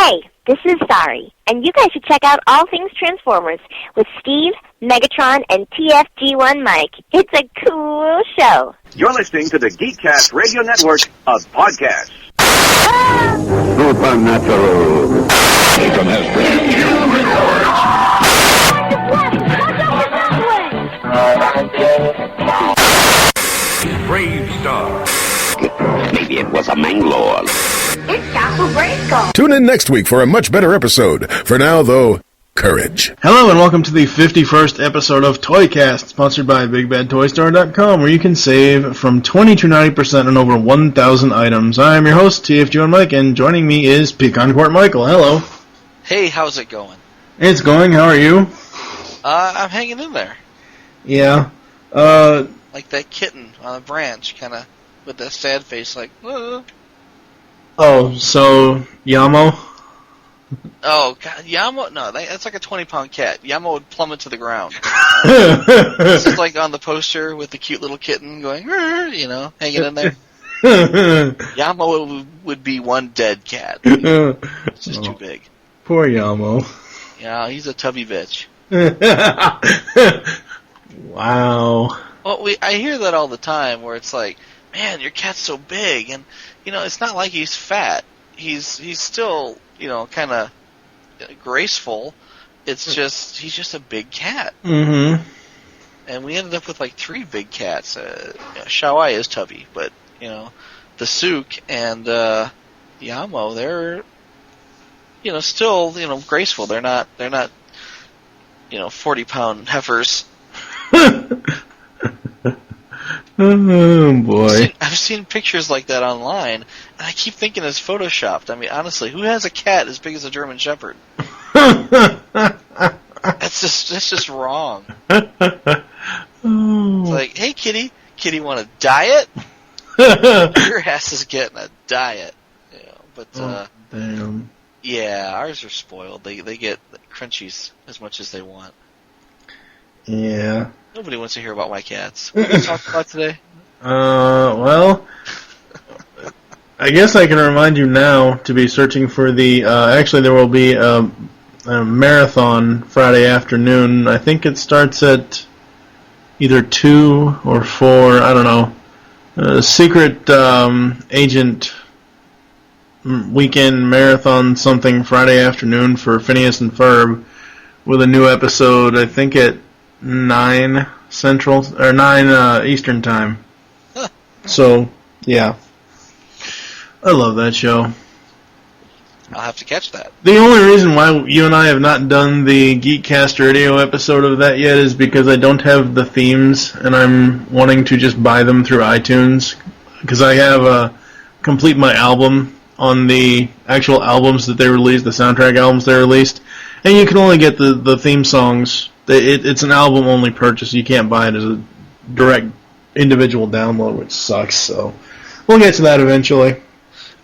Hey, this is Sari, and you guys should check out All Things Transformers with Steve, Megatron, and TFG1 Mike. It's a cool show. You're listening to the GCRN Radio Network of podcasts. Supernatural. From Brave Star. Maybe it was a Manglore. It's Castle Grayskull. Tune in next week for a much better episode. For now, though, courage. Hello and welcome to the 51st episode of ToyCast, sponsored by BigBadToyStore.com, where you can save from 20 to 90% on over 1,000 items. I am your host, TFG1 Mike, and joining me is Pecan Court Michael. Hello. Hey, how's it going? It's going. How are you? I'm hanging in there. Yeah. Like that kitten on a branch, kind of with that sad face, like, Oh, so Yamo? Oh, God, Yamo? No, that's like a 20-pound cat. Yamo would plummet to the ground. This is like on the poster with the cute little kitten going, hanging in there. Yamo would be one dead cat. It's just too big. Poor Yamo. Yeah, he's a tubby bitch. Wow. Well, I hear that all the time, where it's like, man, your cat's so big, and it's not like he's fat. He's still kind of graceful. It's just he's just a big cat. Mm-hmm. And we ended up with like 3 big cats. Shawai is tubby, but the Sook and Yamo, they're still graceful. They're not 40-pound heifers. Oh, boy. I've seen pictures like that online, and I keep thinking it's photoshopped. I mean, honestly, who has a cat as big as a German Shepherd? That's just wrong. It's like, hey, kitty, want a diet? Your ass is getting a diet. Damn. Yeah, ours are spoiled. They get crunchies as much as they want. Yeah. Nobody wants to hear about my cats. What are we talking about today? Well, I guess I can remind you now to be searching for the, actually there will be a marathon Friday afternoon. I think it starts at either 2 or 4, I don't know. Secret Agent weekend marathon something Friday afternoon for Phineas and Ferb with a new episode, I think at 9 Central, or 9 Eastern Time. Huh. So, yeah. I love that show. I'll have to catch that. The only reason why you and I have not done the Geekcast radio episode of that yet is because I don't have the themes, and I'm wanting to just buy them through iTunes, because I have complete my album on the actual albums that they released, the soundtrack albums they released, and you can only get the theme songs. It's an album-only purchase. You can't buy it as a direct individual download, which sucks, so we'll get to that eventually.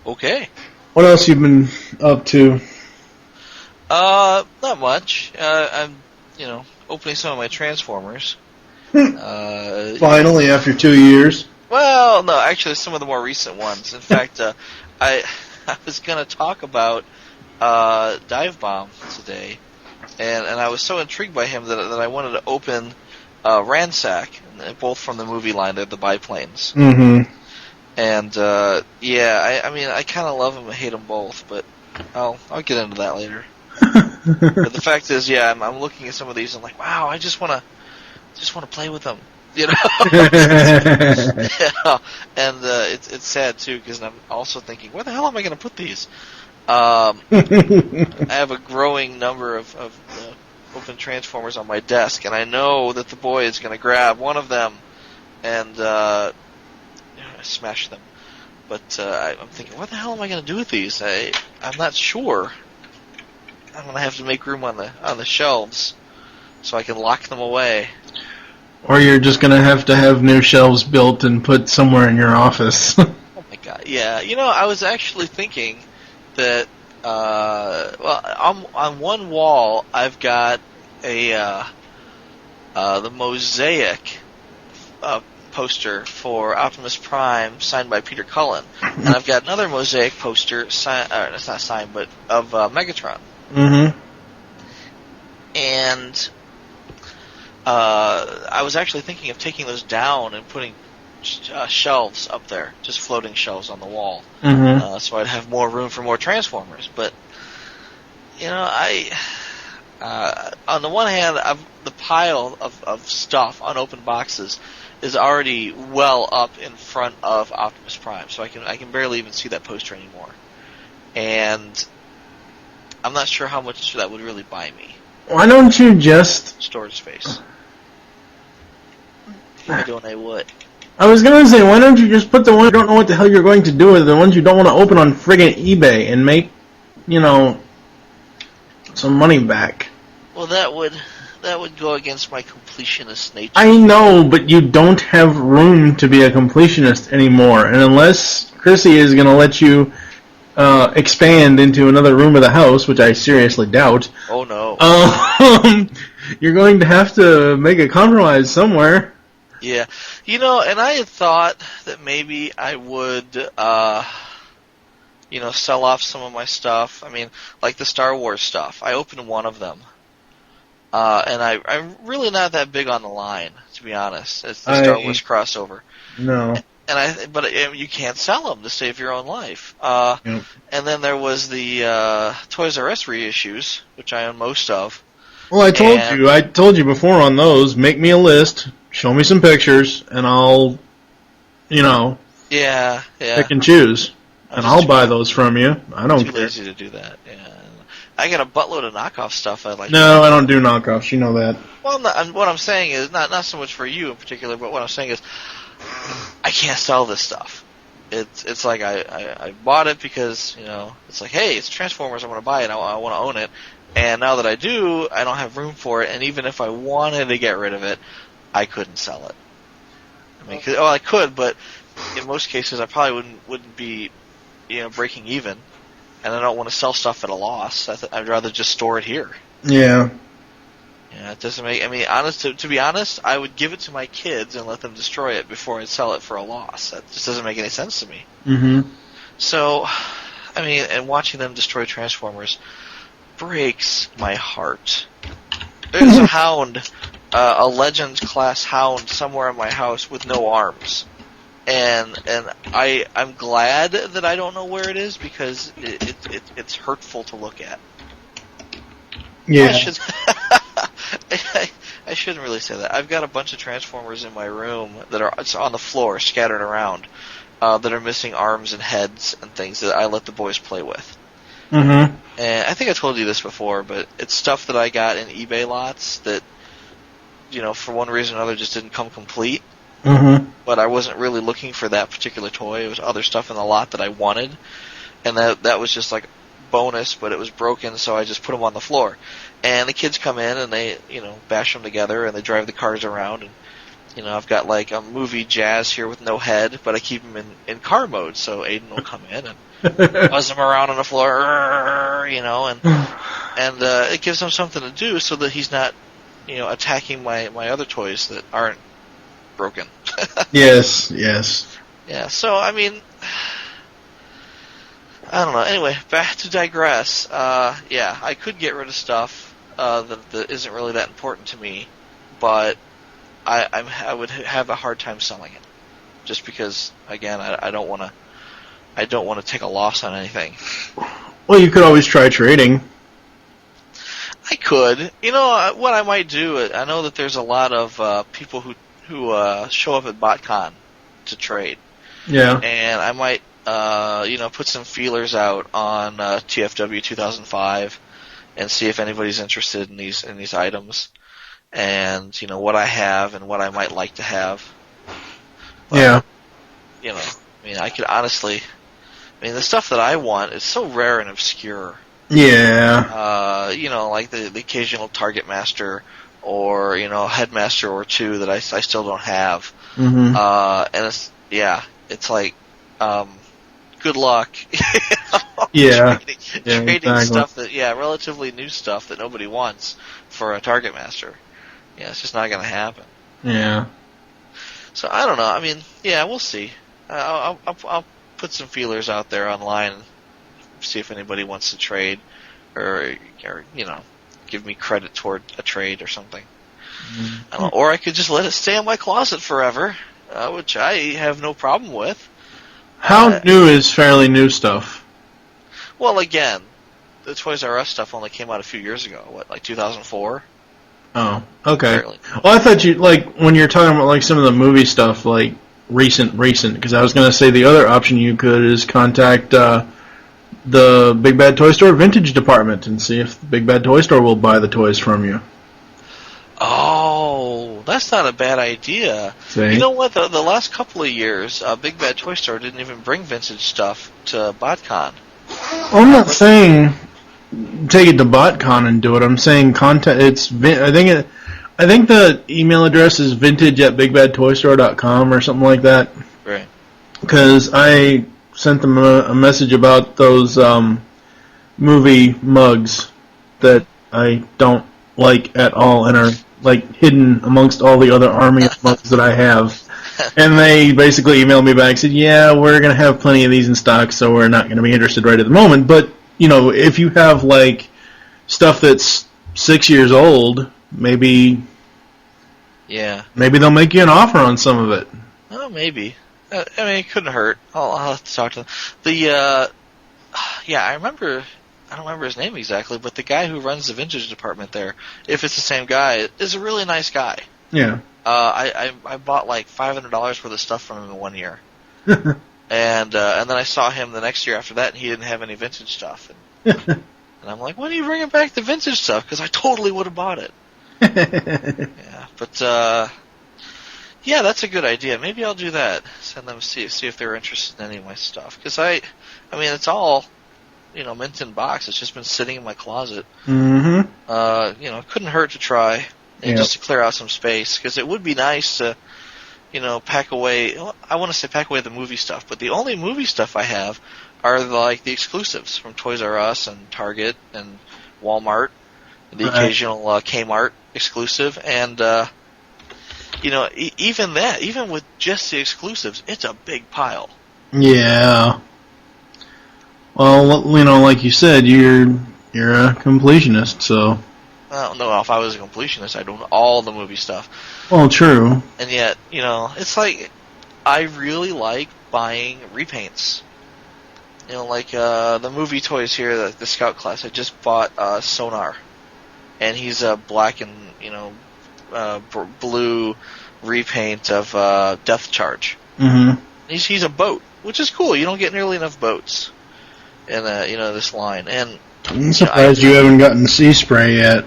Okay. What else you been up to? Not much. I'm, opening some of my Transformers. Finally, after 2 years? Well, no, actually some of the more recent ones. In fact, I was going to talk about Dive Bomb today. And I was so intrigued by him that I wanted to open Ransack, both from the movie line. They're the biplanes. Mm-hmm. And I mean, I kind of love them and hate them both, but I'll get into that later. But the fact is, I'm looking at some of these and I'm like, wow, I just want to play with them, And it's sad too, because I'm also thinking, where the hell am I going to put these? I have a growing number of open Transformers on my desk, and I know that the boy is going to grab one of them and smash them. But I'm thinking, what the hell am I going to do with these? I'm not sure. I'm going to have to make room on the shelves so I can lock them away. Or you're just going to have new shelves built and put somewhere in your office. Oh my god, yeah. I was actually thinking that, on one wall I've got the Mosaic poster for Optimus Prime signed by Peter Cullen, and I've got another Mosaic poster it's not signed, but of Megatron. Mm-hmm. And I was actually thinking of taking those down and putting shelves up there, just floating shelves on the wall, so I'd have more room for more Transformers. But on the one hand, the pile of stuff, unopened boxes, is already well up in front of Optimus Prime, so I can barely even see that poster anymore, and I'm not sure how much that would really buy me. Why don't you just storage space? Why don't I would? I was gonna say, why don't you just put the one you don't know what the hell you're going to do with, the ones you don't want to open on friggin' eBay and make, some money back. Well, that would go against my completionist nature. I know, but you don't have room to be a completionist anymore, and unless Chrissy is gonna let you expand into another room of the house, which I seriously doubt. Oh no. You're going to have to make a compromise somewhere. Yeah. And I had thought that maybe I would, sell off some of my stuff. I mean, like the Star Wars stuff. I opened one of them. And I'm really not that big on the line, to be honest. It's the Star Wars crossover. No. But you can't sell them to save your own life. And then there was the Toys R Us reissues, which I own most of. Well, I told you before on those. Make me a list, show me some pictures, and I'll, pick and choose, and I'll buy those from you. I don't care. Too lazy to do that. Yeah, I got a buttload of knockoff stuff. I don't do knockoffs. You know that. Well, what I'm saying is not so much for you in particular, but what I'm saying is, I can't sell this stuff. It's like I bought it because it's like, hey, it's Transformers, I want to buy it, I want to own it, and now that I do, I don't have room for it, and even if I wanted to get rid of it, I couldn't sell it. I mean, I could, but in most cases I probably wouldn't be breaking even, and I don't want to sell stuff at a loss. I'd rather just store it here. Yeah. Yeah, it doesn't make. I mean, to be honest, I would give it to my kids and let them destroy it before I'd sell it for a loss. That just doesn't make any sense to me. Mm-hmm. So, I mean, and watching them destroy Transformers breaks my heart. There's a hound, a Legends class hound somewhere in my house with no arms, and I'm glad that I don't know where it is because it's hurtful to look at. Yeah. I shouldn't really say that. I've got a bunch of Transformers in my room that are on the floor, scattered around, that are missing arms and heads and things that I let the boys play with. Mm-hmm. And I think I told you this before, but it's stuff that I got in eBay lots that, for one reason or another just didn't come complete. Mm-hmm. But I wasn't really looking for that particular toy. It was other stuff in the lot that I wanted, and that was just like bonus, but it was broken, so I just put them on the floor. And the kids come in and they, bash them together and they drive the cars around. And, I've got like a movie Jazz here with no head, but I keep him in car mode, so Aiden will come in and buzz him around on the floor, and it gives him something to do so that he's not, attacking my other toys that aren't broken. Yes. Yeah, so, I mean, I don't know. Anyway, back to digress. I could get rid of stuff that isn't really that important to me, but I would have a hard time selling it, just because again I don't want to take a loss on anything. Well, you could always try trading. I could. What I might do. I know that there's a lot of people who show up at BotCon to trade. Yeah. And I might put some feelers out on TFW 2005 and see if anybody's interested in these items, and what I have and what I might like to have. But, I could honestly, the stuff that I want is so rare and obscure. Yeah. Like the occasional Target Master or Headmaster or two that I still don't have. Mm-hmm. And it's like. Good luck. Yeah. Trading exactly. Stuff that, relatively new stuff that nobody wants for a Target Master. Yeah, it's just not going to happen. Yeah. So I don't know. I mean, yeah, we'll see. I'll put some feelers out there online, and see if anybody wants to trade, or give me credit toward a trade or something. I don't know, or I could just let it stay in my closet forever, which I have no problem with. How new is fairly new stuff? Well, again, the Toys R Us stuff only came out a few years ago. What, like 2004? Oh, okay. Apparently. Well, I thought you, like, when you're talking about, like, some of the movie stuff, like, recent, because I was going to say the other option you could is contact the Big Bad Toy Store vintage department and see if the Big Bad Toy Store will buy the toys from you. Oh, that's not a bad idea. See? You know what? The last couple of years, Big Bad Toy Store didn't even bring vintage stuff to BotCon. Well, I'm not saying take it to BotCon and do it. I'm saying contact. I think the email address is vintage@bigbadtoystore.com or something like that. Right. Because I sent them a message about those movie mugs that I don't like at all and are like hidden amongst all the other army of mugs that I have. And they basically emailed me back and said, yeah, we're going to have plenty of these in stock, so we're not going to be interested right at the moment. But, if you have, like, stuff that's 6 years old, maybe they'll make you an offer on some of it. Oh, maybe. I mean, it couldn't hurt. I'll have to talk to them. I don't remember his name exactly, but the guy who runs the vintage department there, if it's the same guy, is a really nice guy. Yeah. I bought like $500 worth of stuff from him in 1 year, and then I saw him the next year after that, and he didn't have any vintage stuff. And I'm like, when are you bringing back the vintage stuff? Because I totally would have bought it. Yeah, but that's a good idea. Maybe I'll do that. Send them see if they're interested in any of my stuff. Because I mean, it's all mint in box. It's just been sitting in my closet. Mm-hmm. It couldn't hurt to try. And just to clear out some space, because it would be nice to, pack away. I want to say pack away the movie stuff, but the only movie stuff I have are the exclusives from Toys R Us and Target and Walmart, the occasional Kmart exclusive, and even with just the exclusives, it's a big pile. Yeah. Well, like you said, you're a completionist, so. I don't know if I was a completionist. I'd own all the movie stuff. Well, true. And yet, it's like I really like buying repaints. The movie toys here, the Scout class. I just bought Sonar, and he's a black and blue repaint of Death Charge. Mm-hmm. He's a boat, which is cool. You don't get nearly enough boats in this line, and. I'm surprised you haven't gotten Sea Spray yet.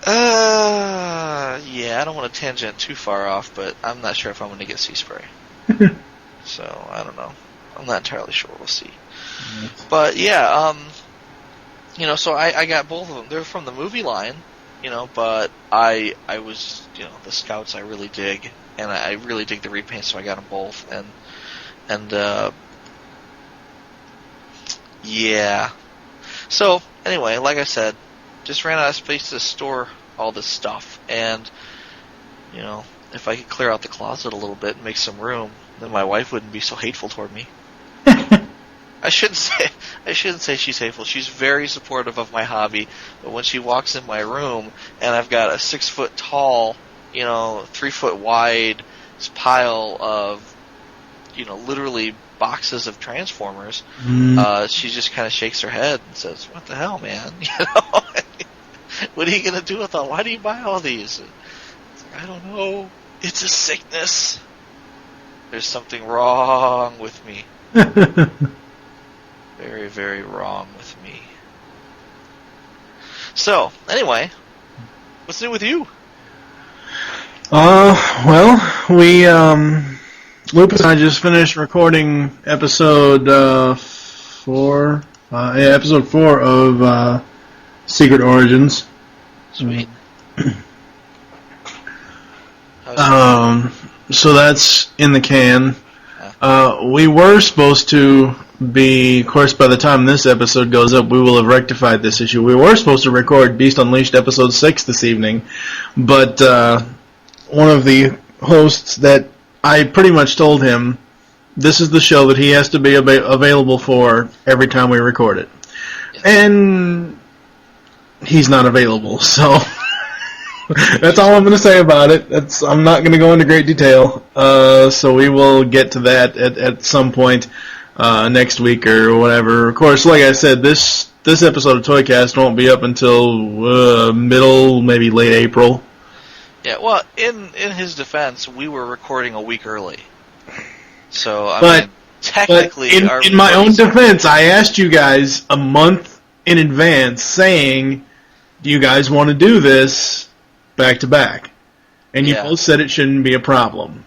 Yeah, I don't want to tangent too far off, but I'm not sure if I'm going to get Sea Spray. So, I don't know. I'm not entirely sure. We'll see. But, yeah, so I got both of them. They're from the movie line, but I was, the Scouts I really dig, and I really dig the repaint, so I got them both, and yeah. So, anyway, like I said, just ran out of space to store all this stuff, and, if I could clear out the closet a little bit and make some room, then my wife wouldn't be so hateful toward me. I shouldn't say she's hateful. She's very supportive of my hobby, but when she walks in my room, and I've got a 6 foot tall, 3 foot wide pile of, literally boxes of Transformers, she just kind of shakes her head and says, "What the hell, man? What are you gonna do with all? Why do you buy all these?" I don't know. It's a sickness. There's something wrong with me. Very, very wrong with me. So, anyway, what's new with you? Well, we Lupus and I just finished recording episode 4 of Secret Origins. Sweet. So that's in the can. We were supposed to be, of course, by the time this episode goes up, we will have rectified this issue. We were supposed to record Beast Unleashed episode 6 this evening, but one of the hosts that I pretty much told him this is the show that he has to be available for every time we record it. Yes. And he's not available, so that's all I'm going to say about it. I'm not going to go into great detail, so we will get to that at some point next week or whatever. Of course, like I said, this episode of ToyCast won't be up until middle, maybe late April. Yeah, well, in his defense, we were recording a week early. So, I mean, technically... But in my own defense, I asked you guys a month in advance saying, do you guys want to do this back to back? And you both said it shouldn't be a problem.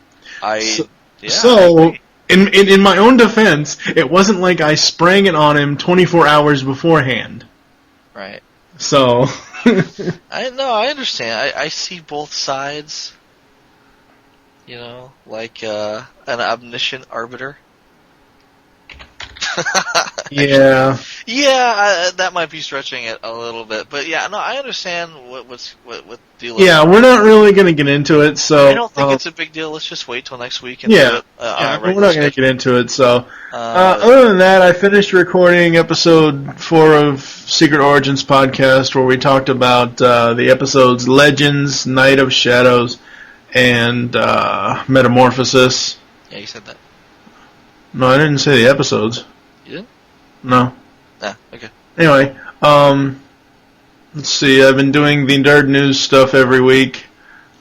So in my own defense, it wasn't like I sprang it on him 24 hours beforehand. Right. So... I understand. I see both sides. You know, like an omniscient arbiter. Yeah. Yeah, that might be stretching it a little bit, but yeah, no, I understand what the deal is. Yeah, we're not really going to get into it, so... I don't think it's a big deal. Let's just wait till next week and do it. We're not going to get into it, so... other than that, I finished recording episode 4 of Secret Origins podcast, where we talked about the episodes Legends, Night of Shadows, and Metamorphosis. Yeah, you said that. No, I didn't say the episodes. You didn't? No. Ah, okay. Anyway, let's see, I've been doing the Nerd News stuff every week,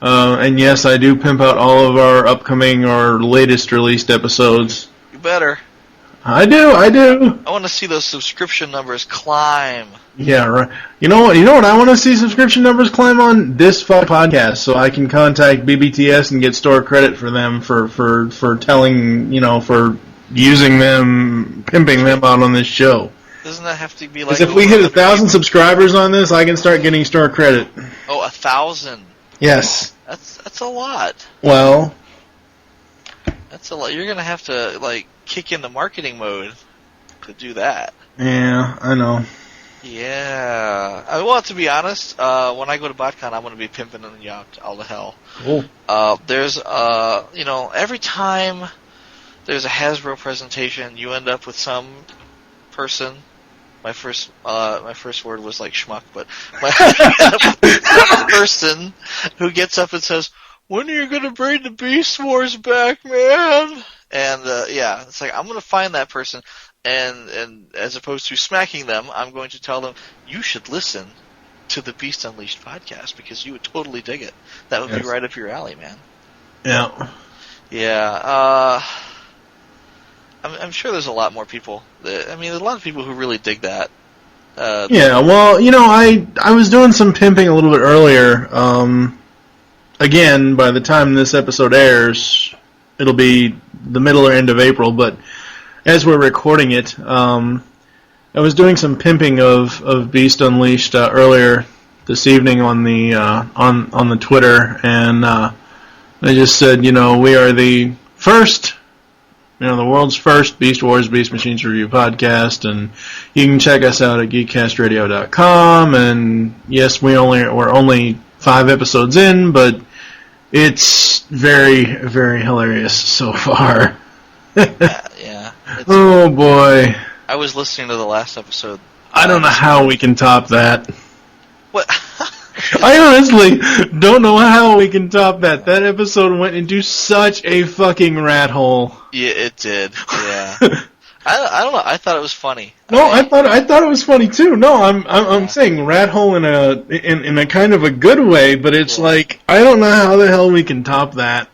and yes, I do pimp out all of our upcoming or latest released episodes. You better. I do. I want to see those subscription numbers climb. Yeah, right. You know what I want to see subscription numbers climb on? This podcast, so I can contact BBTS and get store credit for them for telling, for using them, pimping them out on this show. Doesn't that have to be like... Because if we hit 1,000 subscribers on this, I can start getting store credit. Oh, 1,000? Yes. That's a lot. Well... That's a lot. You're going to have to, kick in the marketing mode to do that. Yeah, I know. Yeah. Well, to be honest, when I go to BotCon, I'm going to be pimping them out all to hell. Cool. There's, every time there's a Hasbro presentation, you end up with some person. My first word was like schmuck, but some person who gets up and says, "When are you going to bring the Beast Wars back, man?" And it's like, I'm going to find that person, and as opposed to smacking them, I'm going to tell them, you should listen to the Beast Unleashed podcast, because you would totally dig it. That would be right up your alley, man. Yeah. Yeah. I'm sure there's a lot more people. There's a lot of people who really dig that. Yeah, well, I was doing some pimping a little bit earlier. Again, by the time this episode airs, it'll be the middle or end of April, but as we're recording it, I was doing some pimping of Beast Unleashed earlier this evening on the on the Twitter, and I just said, we are the first, the world's first Beast Wars, Beast Machines review podcast, and you can check us out at geekcastradio.com, and yes, we're only 5 episodes in, but it's very, very hilarious so far. Yeah. Oh, boy. I was listening to the last episode. I don't know how we can top that. What? I honestly don't know how we can top that. That episode went into such a fucking rat hole. Yeah, it did. Yeah. I don't know. I thought it was funny. No, I thought it was funny too. No, I'm saying rat hole in a kind of a good way, but it's like, I don't know how the hell we can top that.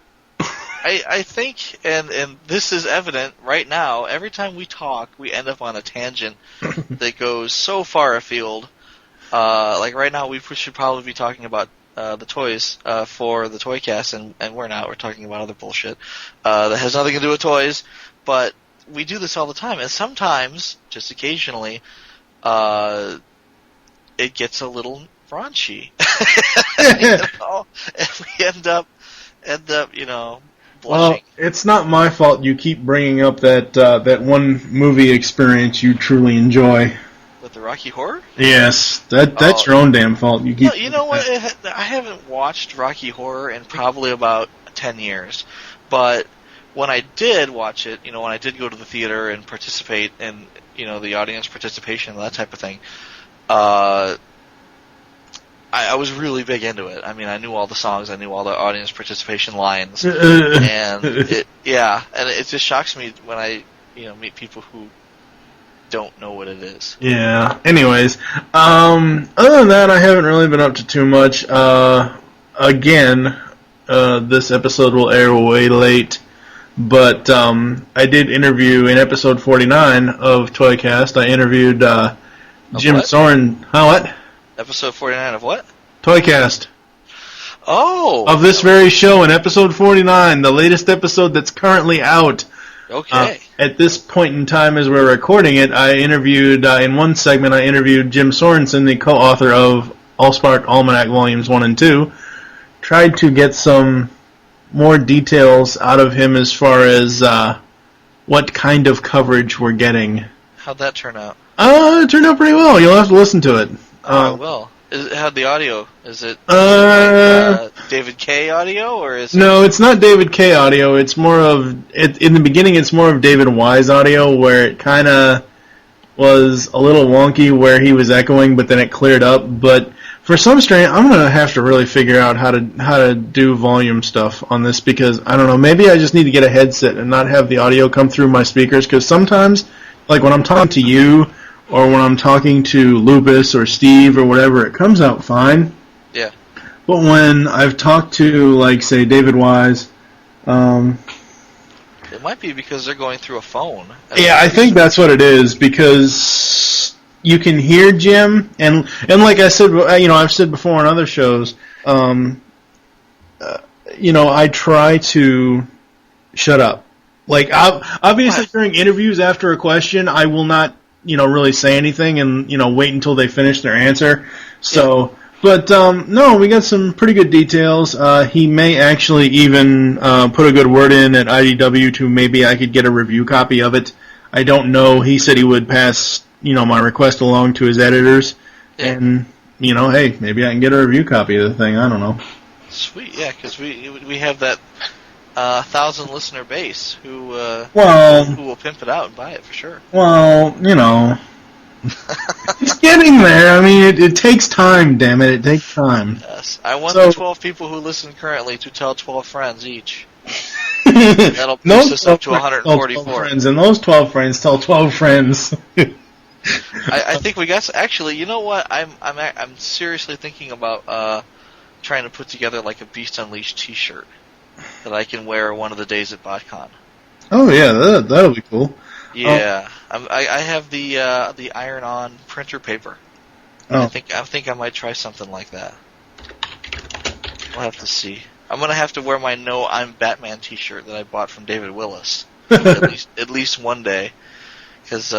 I think, and this is evident right now, every time we talk, we end up on a tangent that goes so far afield. Like right now, we should probably be talking about the toys for the ToyCast, and we're not. We're talking about other bullshit that has nothing to do with toys, but we do this all the time, and sometimes, just occasionally, it gets a little raunchy. And we end up, blushing. Well, it's not my fault you keep bringing up that one movie experience you truly enjoy. With the Rocky Horror? Yes, that's your own damn fault. You keep. You know what? I haven't watched Rocky Horror in probably about 10 years. But when I did watch it, when I did go to the theater and participate in, the audience participation and that type of thing, I was really big into it. I mean, I knew all the songs, I knew all the audience participation lines, and it just shocks me when I, meet people who don't know what it is. Yeah. Anyways, other than that, I haven't really been up to too much. Again, this episode will air way late, but I did interview in episode 49 of ToyCast. I interviewed Jim Soren. Huh? What? Episode 49 of what? ToyCast. Oh! Of this very show, in episode 49, the latest episode that's currently out. Okay. At this point in time, as we're recording it, I interviewed, in one segment, I interviewed Jim Sorensen, the co-author of Allspark Almanac Volumes 1 and 2. Tried to get some more details out of him as far as what kind of coverage we're getting. How'd that turn out? It turned out pretty well. You'll have to listen to it. Well. How'd the audio? Is it like, David K. audio, or is it... No, it's not David K. audio. It's more of... in the beginning, it's more of David Y's audio, where it kind of was a little wonky where he was echoing, but then it cleared up. But for some strain, I'm going to have to really figure out how to do volume stuff on this, because, I don't know, maybe I just need to get a headset and not have the audio come through my speakers, because sometimes, like when I'm talking to you, or when I'm talking to Lupus or Steve or whatever, it comes out fine. Yeah. But when I've talked to, like, say, David Wise... it might be because they're going through a phone. I think that's what it is, because you can hear Jim, and like I said, I've said before on other shows, I try to shut up. Like, obviously during interviews after a question, I will not... really say anything and, wait until they finish their answer. So, yeah. But, no, we got some pretty good details. He may actually even put a good word in at IDW to maybe I could get a review copy of it. I don't know. He said he would pass, my request along to his editors. Yeah. And, hey, maybe I can get a review copy of the thing. I don't know. Sweet, yeah, because we have that 1,000 listener base who will pimp it out and buy it for sure. Well, it's getting there. I mean, it takes time. Damn it, it takes time. Yes, I want the 12 people who listen currently to tell 12 friends each. That'll push us up to 144. Friends, and those 12 friends tell 12 friends. I think we got. Actually, you know what? I'm seriously thinking about trying to put together like a Beast Unleashed T-shirt that I can wear one of the days at BotCon. Oh yeah, that'll be cool. Yeah, I have the iron-on printer paper. Oh. I think I might try something like that. We'll have to see. I'm gonna have to wear my "No, I'm Batman" T-shirt that I bought from David Willis at least one day, because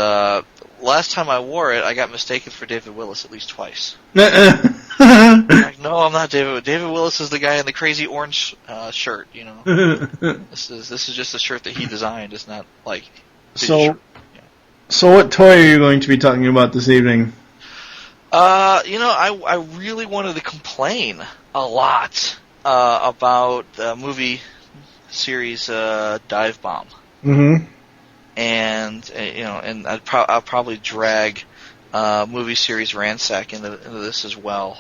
last time I wore it, I got mistaken for David Willis at least twice. Like, no, I'm not David. David Willis is the guy in the crazy orange shirt. This is just a shirt that he designed. It's not like so. So, what toy are you going to be talking about this evening? I really wanted to complain a lot about the movie series Dive Bomb. Mm-hmm. And I'll probably drag movie series Ransack into this as well,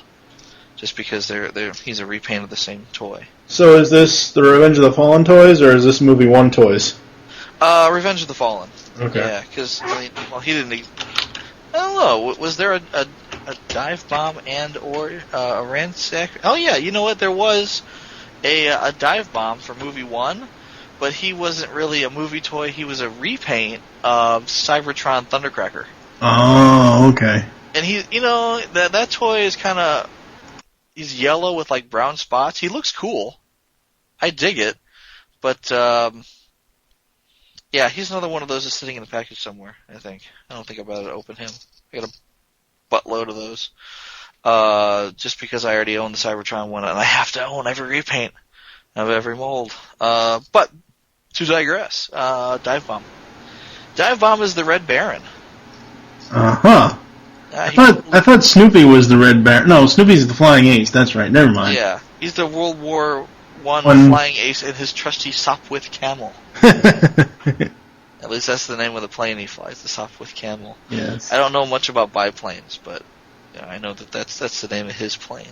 just because he's a repaint of the same toy. So is this the Revenge of the Fallen toys, or is this movie 1 toys? Revenge of the Fallen. Okay. Yeah, because he didn't. I don't know. Was there a Dive Bomb and or a Ransack? Oh yeah, you know what? There was a Dive Bomb for movie 1. But he wasn't really a movie toy. He was a repaint of Cybertron Thundercracker. Oh, okay. And that toy is kind of... He's yellow with, like, brown spots. He looks cool. I dig it. But, yeah, he's another one of those that's sitting in a package somewhere, I think. I don't think I'm about to open him. I got a buttload of those. Just because I already own the Cybertron one, and I have to own every repaint of every mold. But... to digress, Dive Bomb. Dive Bomb is the Red Baron. Uh-huh. I thought Snoopy was the Red Baron. No, Snoopy's the Flying Ace. That's right. Never mind. Yeah, he's the World War one flying ace in his trusty Sopwith Camel. At least that's the name of the plane he flies, the Sopwith Camel. Yes. I don't know much about biplanes, but I know that's the name of his plane.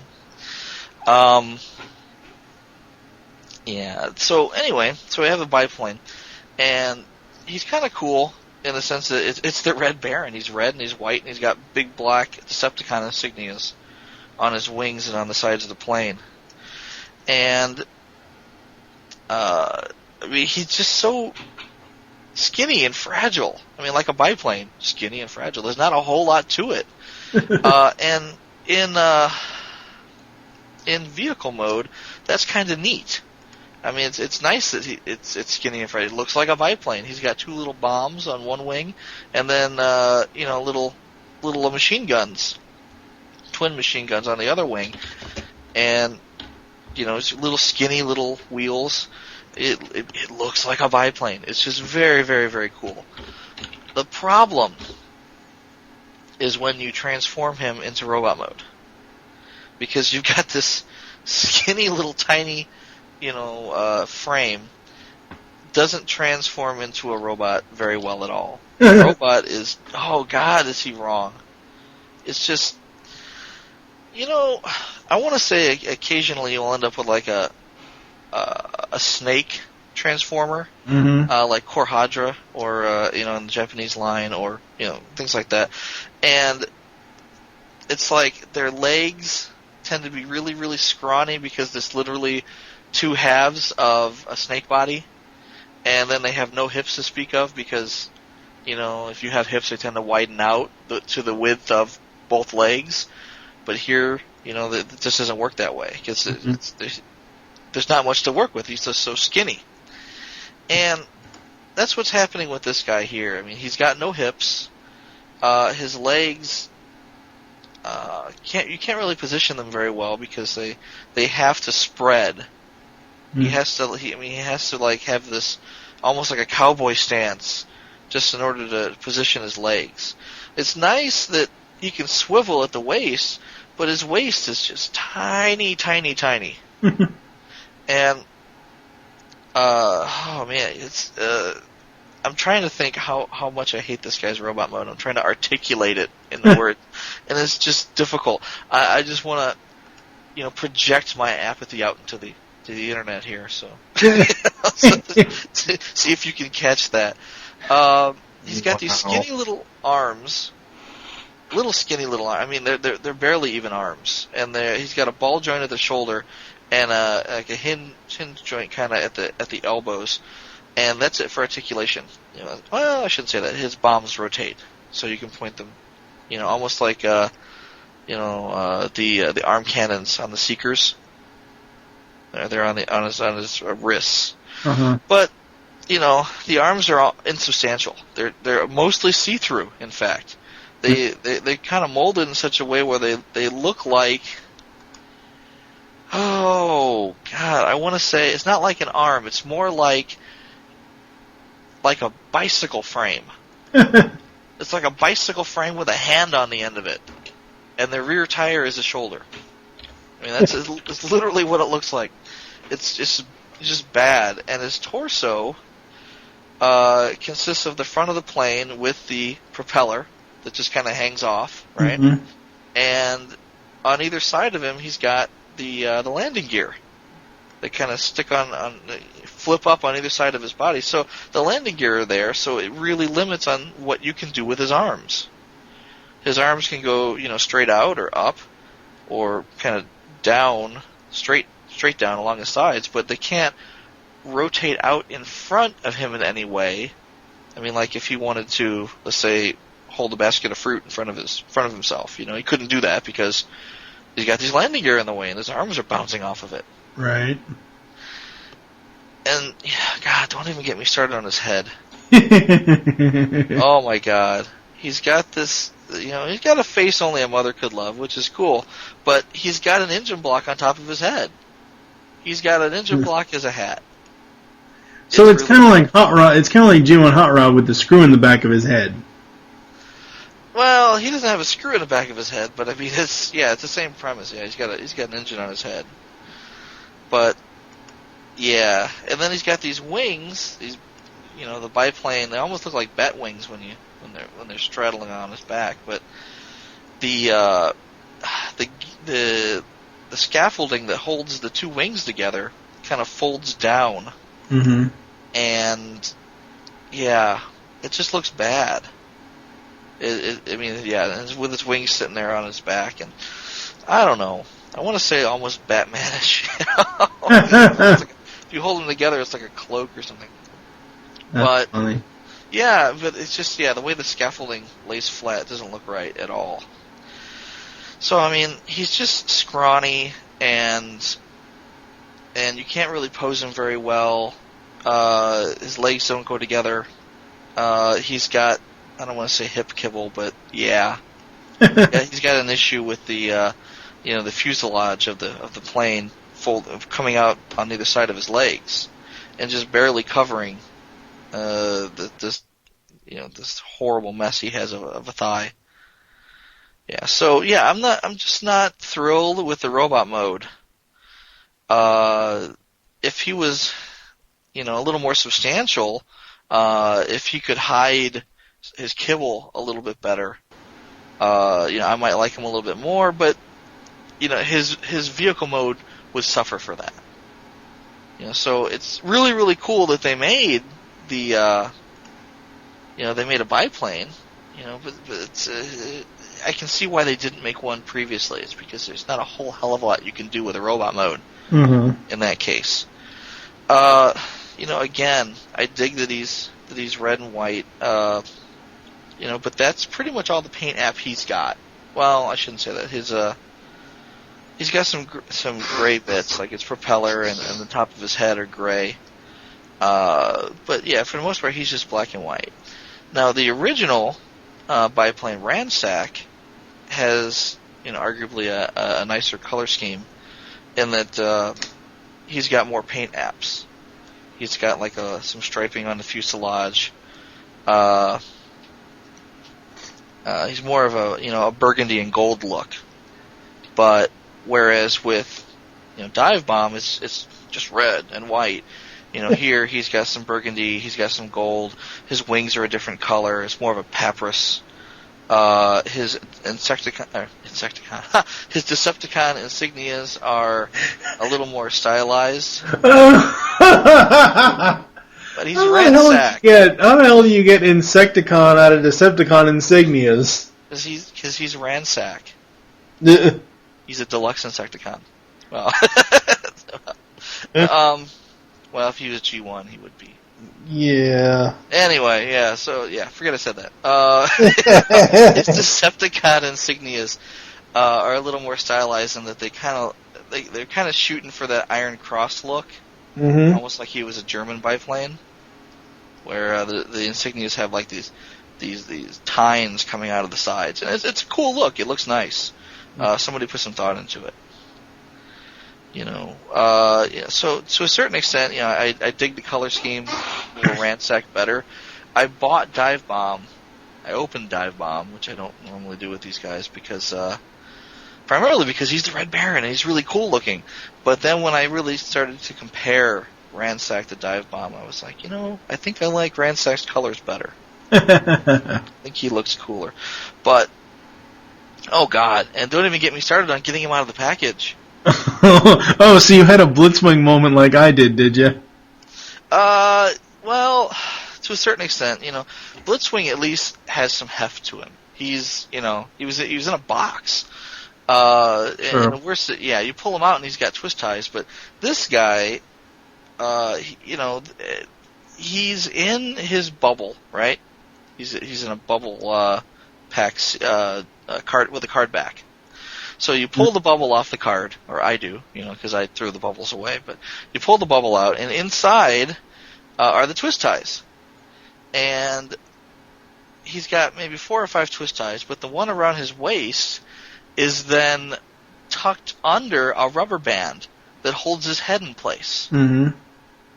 Yeah. So anyway, we have a biplane, and he's kind of cool in the sense that it's the Red Baron. He's red and he's white and he's got big black Decepticon insignias on his wings and on the sides of the plane. And I mean, he's just so skinny and fragile. I mean, like a biplane, skinny and fragile. There's not a whole lot to it. And in vehicle mode, that's kind of neat. I mean, it's nice that it's skinny and fragile. It looks like a biplane. He's got 2 little bombs on one wing, and then little machine guns, twin machine guns on the other wing, and it's little skinny little wheels. It looks like a biplane. It's just very, very, very cool. The problem is when you transform him into robot mode, because you've got this skinny little tiny, frame, doesn't transform into a robot very well at all. The robot is, oh God, is he wrong? It's just, I want to say occasionally you'll end up with like a snake transformer, like Korhadra, or in the Japanese line, or things like that, and it's like their legs tend to be really, really scrawny because there's literally 2 halves of a snake body, and then they have no hips to speak of because if you have hips, they tend to widen out to the width of both legs. But here, it just doesn't work that way because there's not much to work with. He's just so skinny. And that's what's happening with this guy here. I mean, he's got no hips. His legs, you can't really position them very well because they have to spread. He has to like have this almost like a cowboy stance just in order to position his legs. It's nice that he can swivel at the waist, but his waist is just tiny, tiny, tiny. And oh man, it's I'm trying to think how much I hate this guy's robot mode. I'm trying to articulate it in the word, and it's just difficult. I just want to project my apathy out into the internet here, so see if you can catch that. He's got these skinny little arms. I mean, they're barely even arms, and he's got a ball joint at the shoulder, and like a hinge joint kind of at the elbows, and that's it for articulation. Well, I shouldn't say that. His bombs rotate, so you can point them, almost like the arm cannons on the Seekers. They're on his wrists, but the arms are all insubstantial. They're mostly see-through. In fact, they kind of molded in such a way where they look like, oh God, I want to say it's not like an arm. It's more like a bicycle frame. It's like a bicycle frame with a hand on the end of it, and the rear tire is a shoulder. I mean, it's literally what it looks like. It's just bad. And his torso consists of the front of the plane with the propeller that just kind of hangs off, right? And on either side of him, he's got the landing gear. They kind of flip up on either side of his body. So the landing gear are there, so it really limits on what you can do with his arms. His arms can go, straight out or up, or kind of down, straight down along his sides, but they can't rotate out in front of him in any way. I mean, like if he wanted to, let's say, hold a basket of fruit in front of himself, he couldn't do that because he's got these landing gear in the way, and his arms are bouncing off of it. Right. And God, don't even get me started on his head. Oh my God, he's got this. He's got a face only a mother could love, which is cool, but he's got an engine block on top of his head. He's got an engine block as a hat. So it's kind of like Hot Rod. It's kind of like G1 Hot Rod with the screw in the back of his head. Well, he doesn't have a screw in the back of his head, but I mean, it's the same premise. Yeah, he's got an engine on his head. But Yeah, and then he's got these wings. These, the biplane. They almost look like bat wings when they're straddling on his back. But the scaffolding that holds the two wings together kind of folds down. Mm-hmm. And yeah, it just looks bad. With his wings sitting there on his back, and I don't know. I want to say almost Batman-ish. If you hold them together, it's like a cloak or something. That's funny. Yeah, but it's just the way the scaffolding lays flat doesn't look right at all. So I mean, he's just scrawny, and you can't really pose him very well. His legs don't go together. He's got, I don't want to say hip kibble, but yeah, he's got an issue with the the fuselage of the plane coming out on either side of his legs, and just barely covering this horrible mess he has of a thigh. Yeah, so yeah, I'm just not thrilled with the robot mode. If he was, a little more substantial, if he could hide his kibble a little bit better, I might like him a little bit more, but his vehicle mode would suffer for that. So it's really, really cool that they made they made a biplane, but it's, I can see why they didn't make one previously. It's because there's not a whole hell of a lot you can do with a robot mode in that case. Again, I dig that he's red and white, but that's pretty much all the paint app he's got. Well, I shouldn't say that. He's got some gray bits, like his propeller and the top of his head are gray. But yeah, for the most part, he's just black and white. Now, the original biplane Ransack has, arguably a nicer color scheme in that he's got more paint apps. He's got like some striping on the fuselage. He's more of a burgundy and gold look. But whereas with Dive Bomb, it's just red and white. Here he's got some burgundy, he's got some gold. His wings are a different color. It's more of a papyrus. His Insecticon, his Decepticon insignias are a little more stylized. But he's Ransack. How the hell do you get Insecticon out of Decepticon insignias? Because he's Ransack. He's a deluxe Insecticon. Well, well, if he was G1, he would be. Yeah. Anyway, yeah. So yeah, forget I said that. His Decepticon insignias are a little more stylized in that they're kind of shooting for that Iron Cross look, almost like he was a German biplane, where the insignias have like these tines coming out of the sides, and it's a cool look. It looks nice. Somebody put some thought into it. So to a certain extent, I dig the color scheme for Ransack better. I bought Dive Bomb. I opened Dive Bomb, which I don't normally do with these guys primarily because he's the Red Baron and he's really cool looking. But then when I really started to compare Ransack to Dive Bomb, I was like, I think I like Ransack's colors better. I think he looks cooler. But oh god, and don't even get me started on getting him out of the package. Oh, so you had a Blitzwing moment like I did you? Well, to a certain extent, Blitzwing at least has some heft to him. He's, he was in a box. Sure. And the worst, you pull him out and he's got twist ties, but this guy, he's in his bubble, right? He's in a bubble, packs, card with a card back. So you pull the bubble off the card, or I do, because I threw the bubbles away, but you pull the bubble out, and inside are the twist ties. And he's got maybe 4 or 5 twist ties, but the one around his waist is then tucked under a rubber band that holds his head in place. Mm-hmm.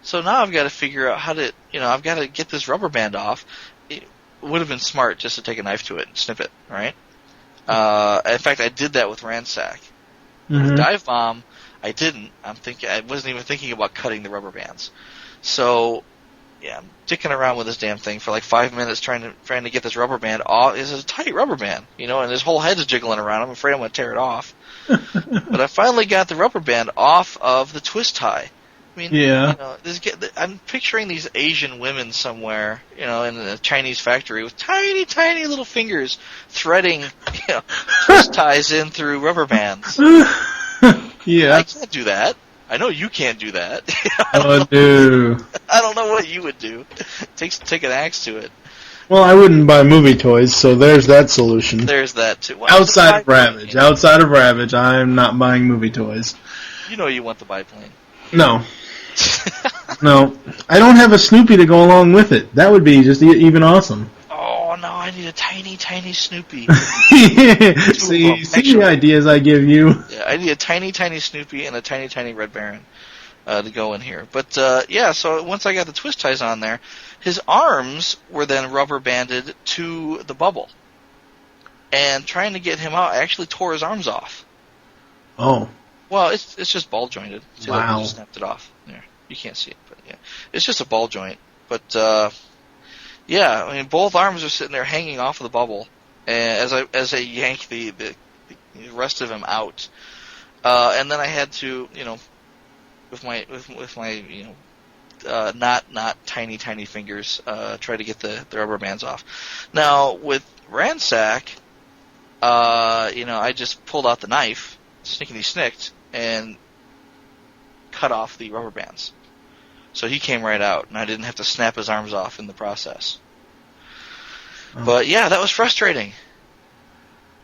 So now I've got to figure out how to, I've got to get this rubber band off. It would have been smart just to take a knife to it and snip it, right? In fact, I did that with Ransack. Mm-hmm. With Dive Bomb, I didn't. I wasn't even thinking about cutting the rubber bands. So, yeah, I'm dicking around with this damn thing for like 5 minutes trying to get this rubber band off. It's a tight rubber band, and his whole head's jiggling around. I'm afraid I'm going to tear it off. But I finally got the rubber band off of the twist tie. I mean, yeah. I'm picturing these Asian women somewhere, in a Chinese factory with tiny, tiny little fingers threading, twist ties in through rubber bands. Yeah. I can't do that. I know you can't do that. Oh, no. I don't know what you would do. It takes to take an axe to it. Well, I wouldn't buy movie toys, so there's that solution. There's that, too. Well, outside of Ravage, I'm not buying movie toys. You know you want the biplane. No. No. I don't have a Snoopy to go along with it. That would be just even awesome. Oh, no, I need a tiny, tiny Snoopy. See the ideas I give you? Yeah, I need a tiny, tiny Snoopy and a tiny, tiny Red Baron to go in here. But, so once I got the twist ties on there, his arms were then rubber banded to the bubble. And trying to get him out, I actually tore his arms off. Oh. Well, it's just ball jointed. See, wow. I just snapped it off. There, you can't see it, but yeah, it's just a ball joint. But yeah, I mean, both arms are sitting there hanging off of the bubble, and as I yank the rest of him out, and then I had to, with my not tiny fingers, try to get the rubber bands off. Now with Ransack, I just pulled out the knife, snickety-snicked, and cut off the rubber bands. So he came right out, and I didn't have to snap his arms off in the process. Oh. But yeah, that was frustrating.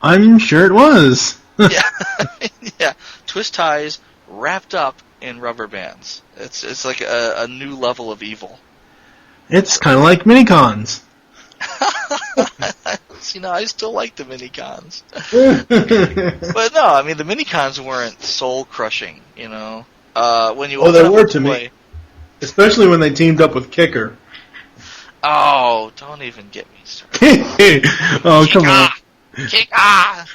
I'm sure it was. Yeah. Yeah. Twist ties wrapped up in rubber bands. It's like a new level of evil. It's kind of like mini-cons. See, I still like the mini-cons. But no, I mean, the mini-cons weren't soul-crushing, when you they were to me. Especially when they teamed up with Kicker. Oh, don't even get me started. Oh, come on. Kicker!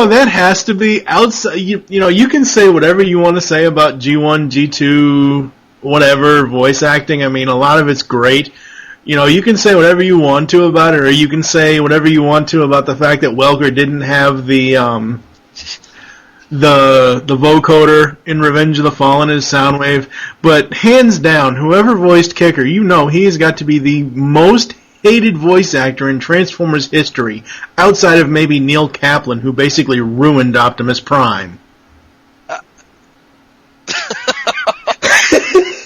That has to be outside. You can say whatever you want to say about G1, G2, whatever, voice acting. I mean, a lot of it's great. You can say whatever you want to about it, or you can say whatever you want to about the fact that Welker didn't have the vocoder in Revenge of the Fallen as Soundwave. But hands down, whoever voiced Kicker, he's got to be the most hated voice actor in Transformers history, outside of maybe Neil Kaplan, who basically ruined Optimus Prime.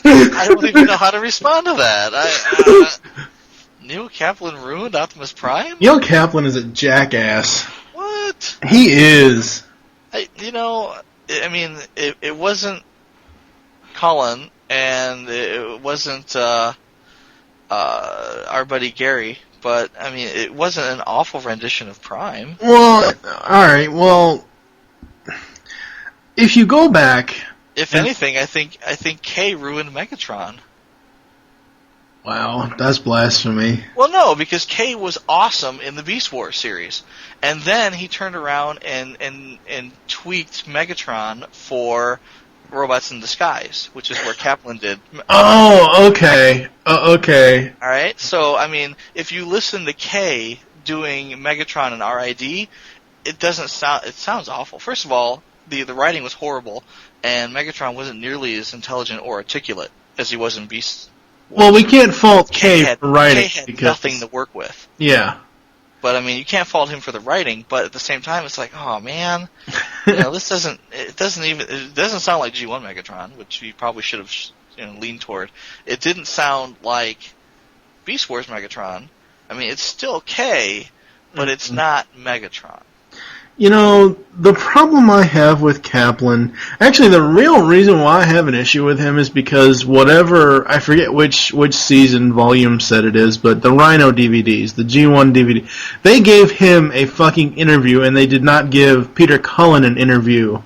I don't even know how to respond to that. Neil Kaplan ruined Optimus Prime? Neil Kaplan is a jackass. What? He is. It wasn't Cullen, and it wasn't our buddy Gary, but, it wasn't an awful rendition of Prime. Well, alright, if you go back... If anything, I think K ruined Megatron. Wow, that's blasphemy. Well, no, because K was awesome in the Beast Wars series, and then he turned around and tweaked Megatron for Robots in Disguise, which is where Kaplan did. Oh, okay. Okay. All right. So, if you listen to K doing Megatron and RID, it doesn't sound. It sounds awful. First of all, the writing was horrible. And Megatron wasn't nearly as intelligent or articulate as he was in Beast Wars. Well, we can't fault K for writing. K had nothing to work with. Yeah. But, you can't fault him for the writing, but at the same time, it's like, oh, man, this doesn't sound like G1 Megatron, which you probably should have leaned toward. It didn't sound like Beast Wars Megatron. It's still K, but it's not Megatron. The problem I have with Kaplan, actually the real reason why I have an issue with him is because I forget which season volume set it is, but the Rhino DVDs, the G1 DVD, they gave him a fucking interview and they did not give Peter Cullen an interview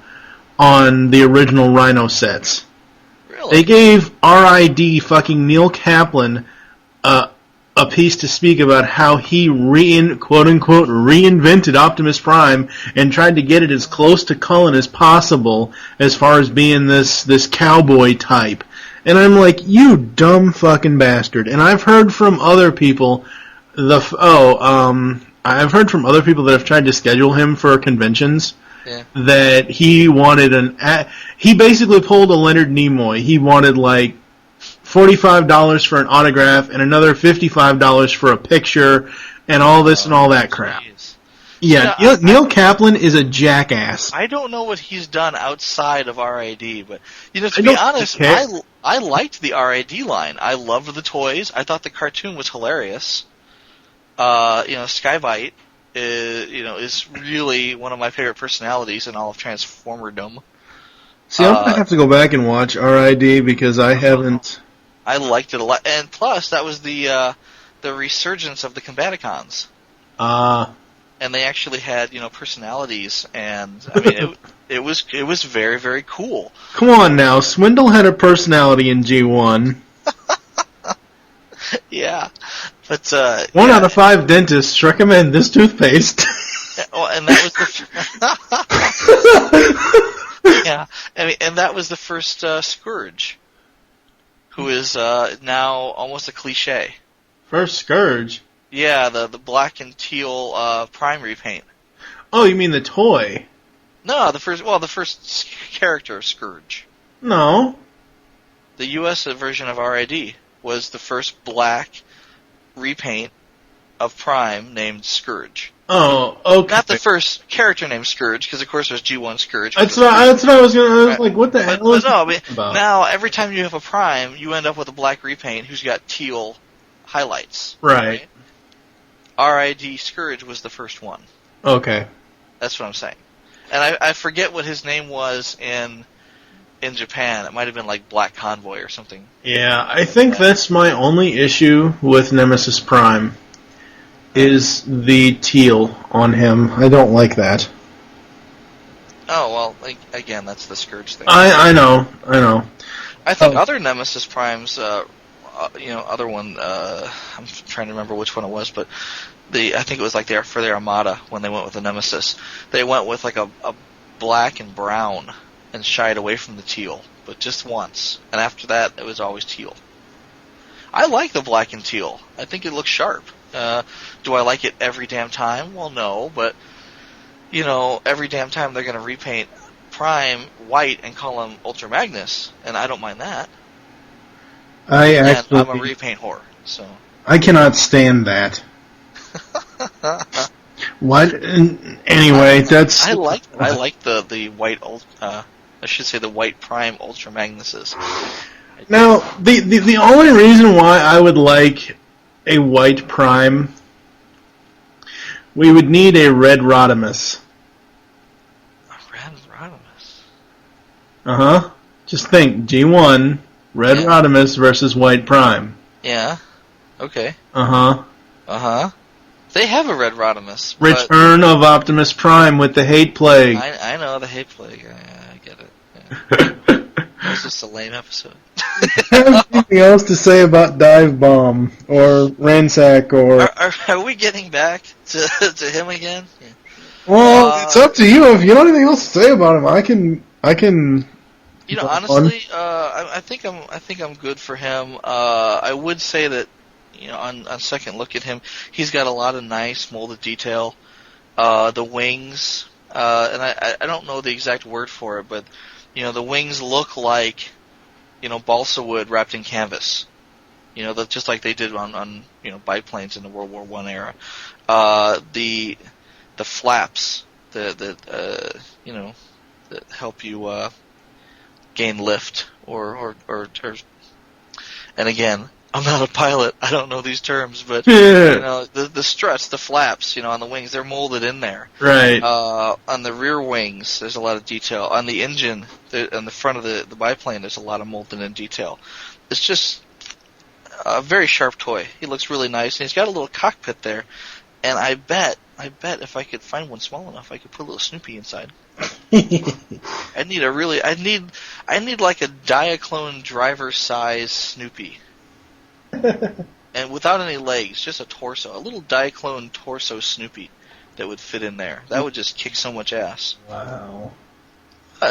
on the original Rhino sets. Really? They gave RID fucking Neil Kaplan a piece to speak about how he quote-unquote reinvented Optimus Prime and tried to get it as close to Cullen as possible as far as being this cowboy type. And I'm like, you dumb fucking bastard. And I've heard from other people I've heard from other people that have tried to schedule him for conventions that he wanted he basically pulled a Leonard Nimoy. He wanted like $45 for an autograph and another $55 for a picture and all this and all that crap. Geez. Yeah, Neil Kaplan is a jackass. I don't know what he's done outside of RID, but to be honest, I liked the RID line. I loved the toys. I thought the cartoon was hilarious. Skybite is really one of my favorite personalities in all of Transformerdom. See, I'm gonna have to go back and watch RID because I haven't. I liked it a lot, and plus that was the resurgence of the Combaticons. And they actually had personalities, and I mean it was very, very cool. Come on now, Swindle had a personality in G1. Yeah, but 1 out of 5 dentists recommend this toothpaste. And that was yeah, and that was the first Scourge, who is now almost a cliche. First Scourge? Yeah, the black and teal Prime repaint. Oh, you mean the toy? No, the first character, Scourge. No. The U.S. version of RID was the first black repaint of Prime named Scourge. Oh, okay. Not the first character named Scourge, because of course there's G1 Scourge. That's what I was going to... I was like, what the hell is about? Now, every time you have a Prime, you end up with a black repaint who's got teal highlights. Right. RID Scourge was the first one. Okay. That's what I'm saying. And I forget what his name was in Japan. It might have been like Black Convoy or something. Yeah, I think that's my only issue with Nemesis Prime, is the teal on him. I don't like that. Oh, well, again, that's the Scourge thing. I know. I think other Nemesis Primes, other one, I'm trying to remember which one it was, but I think it was like for their Armada when they went with the Nemesis. They went with like a black and brown and shied away from the teal, but just once. And after that, it was always teal. I like the black and teal. I think it looks sharp. Do I like it every damn time? Well, no, but, every damn time they're going to repaint Prime white and call him Ultra Magnus, and I don't mind that. I'm a repaint whore, so... I cannot stand that. What? Anyway, that's... I like the white... I should say the white Prime Ultra Magnuses. Now, the only reason why I would like a white Prime, we would need a red Rodimus. A red Rodimus? Uh-huh. Just think, G1, red Rodimus versus white Prime. Yeah. Okay. Uh-huh. Uh-huh. They have a red Rodimus. Return of Optimus Prime with the hate plague. I know the hate plague. I get it. Yeah. It was just a lame episode. Anything else to say about Dive Bomb or Ransack or... Are we getting back to him again? Yeah. Well, it's up to you. If you don't have anything else to say about him, I can. Honestly, I think I'm good for him. I would say that, on second look at him, he's got a lot of nice molded detail. The wings, and I don't know the exact word for it, but the wings look like balsa wood wrapped in canvas. Just like they did on biplanes in the World War I era. The flaps that help you gain lift or and again, I'm not a pilot. I don't know these terms, but the struts, the flaps, on the wings, they're molded in there. Right. On the rear wings, there's a lot of detail. On the engine, on the front of the biplane, there's a lot of molded in detail. It's just a very sharp toy. He looks really nice, and he's got a little cockpit there. And I bet if I could find one small enough, I could put a little Snoopy inside. I need like a Diaclone driver size Snoopy. And and without any legs, just a torso, a little Diaclone torso Snoopy that would fit in there. That would just kick so much ass. Wow.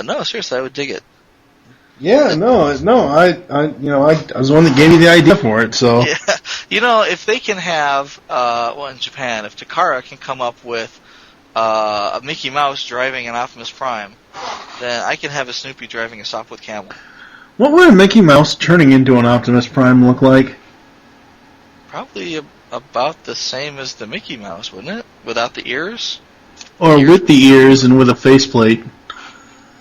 No, seriously, I would dig it. Yeah, I was the one that gave you the idea for it, so. Yeah, if they can have, in Japan, if Takara can come up with a Mickey Mouse driving an Optimus Prime, then I can have a Snoopy driving a Sopwith Camel. What would a Mickey Mouse turning into an Optimus Prime look like? Probably about the same as the Mickey Mouse, wouldn't it? Without the ears? Or with the ears and with a faceplate.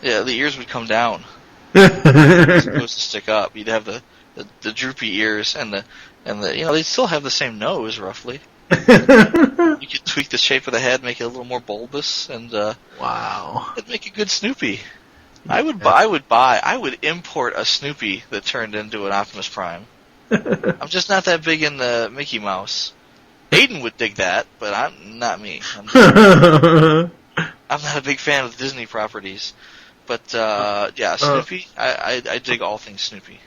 Yeah, the ears would come down. As opposed to stick up. You'd have the droopy ears and the they still have the same nose roughly. You could tweak the shape of the head, make it a little more bulbous, and wow, it'd make a good Snoopy. I would import a Snoopy that turned into an Optimus Prime. I'm just not that big in the Mickey Mouse. Aiden would dig that, but I'm not me. I'm not a big fan of Disney properties. But, Snoopy, I dig all things Snoopy.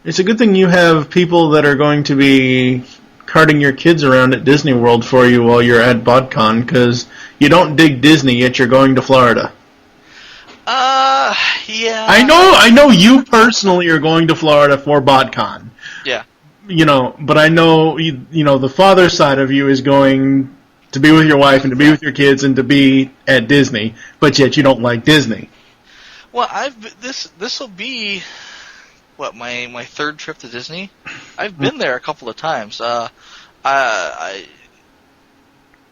It's a good thing you have people that are going to be carting your kids around at Disney World for you while you're at BotCon, because you don't dig Disney, yet you're going to Florida. Yeah. I know you personally are going to Florida for BotCon. Yeah. But I know, the father side of you is going to be with your wife and to be with your kids and to be at Disney, but yet you don't like Disney. Well, this will be my third trip to Disney. I've been there a couple of times. I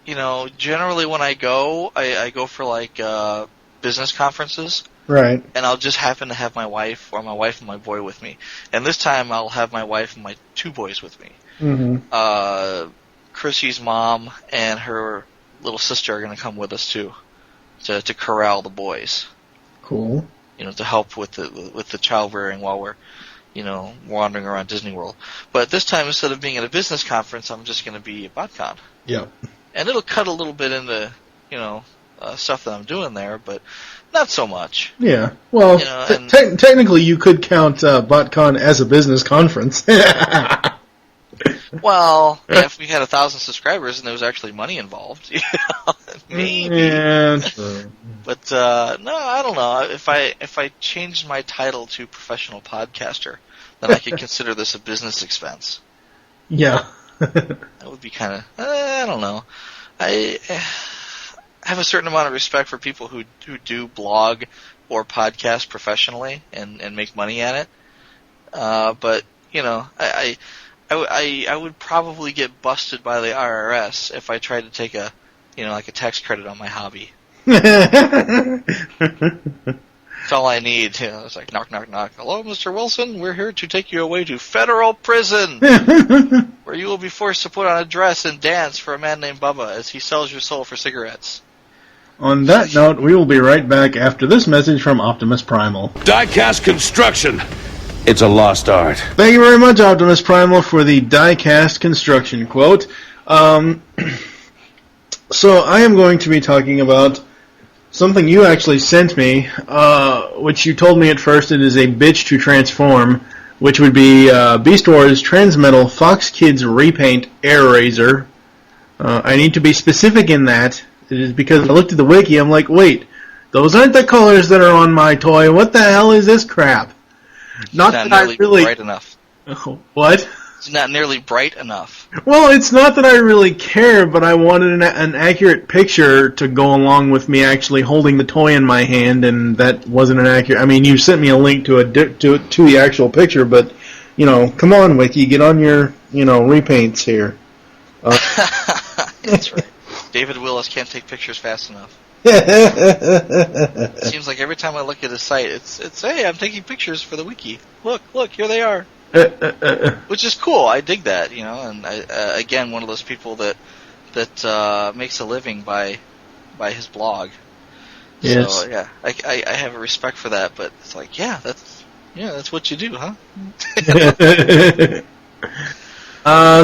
generally when I go for business conferences. Right. And I'll just happen to have my wife and my boy with me. And this time I'll have my wife and my two boys with me. Mm-hmm. Chrissy's mom and her little sister are going to come with us too, to corral the boys. Cool. To help with the child rearing while we're, wandering around Disney World. But this time, instead of being at a business conference, I'm just going to be at BotCon. Yeah. And it'll cut a little bit into, stuff that I'm doing there, but not so much. Yeah. Well, technically, you could count BotCon as a business conference. Well, if we had 1,000 subscribers and there was actually money involved, maybe. Yeah, true. But no, I don't know. If I changed my title to professional podcaster, then I could consider this a business expense. Yeah. That would be kind of. I don't know. I have a certain amount of respect for people who do blog or podcast professionally and make money at it. But I would probably get busted by the IRS if I tried to take a tax credit on my hobby. That's all I need. It's like knock, knock, knock. Hello, Mr. Wilson. We're here to take you away to federal prison, where you will be forced to put on a dress and dance for a man named Bubba as he sells your soul for cigarettes. On that note, we will be right back after this message from Optimus Primal. Diecast construction. It's a lost art. Thank you very much, Optimus Primal, for the diecast construction quote. So I am going to be talking about something you actually sent me, which you told me at first it is a bitch to transform, which would be Beast Wars Transmetal Fox Kids Repaint Air Razor. I need to be specific in that. It is because I looked at the wiki, I'm like, wait, those aren't the colors that are on my toy. What the hell is this crap? Not that I really bright enough. What? It's not nearly bright enough. Well, it's not that I really care, but I wanted an accurate picture to go along with me actually holding the toy in my hand, and that wasn't an accurate. I mean, you sent me a link to the actual picture, but come on, Wiki, get on your repaints here. That's right. David Willis can't take pictures fast enough. Seems like every time I look at his site, it's hey, I'm taking pictures for the wiki. Look, here they are. Which is cool. I dig that, and I, again, one of those people that makes a living by his blog. Yes. So yeah, I have a respect for that, but it's like, that's what you do, huh?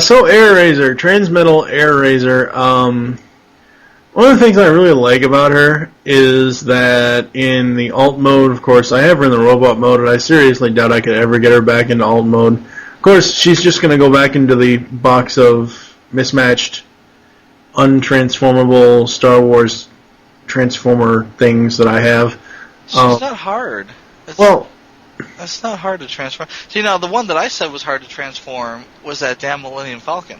So Air Razor, Transmetal Air Razor. One of the things I really like about her is that in the alt mode, of course, I have her in the robot mode, and I seriously doubt I could ever get her back into alt mode. Of course, she's just going to go back into the box of mismatched, untransformable Star Wars Transformer things that I have. She's not hard. That's not hard to transform. See, now, the one that I said was hard to transform was that damn Millennium Falcon.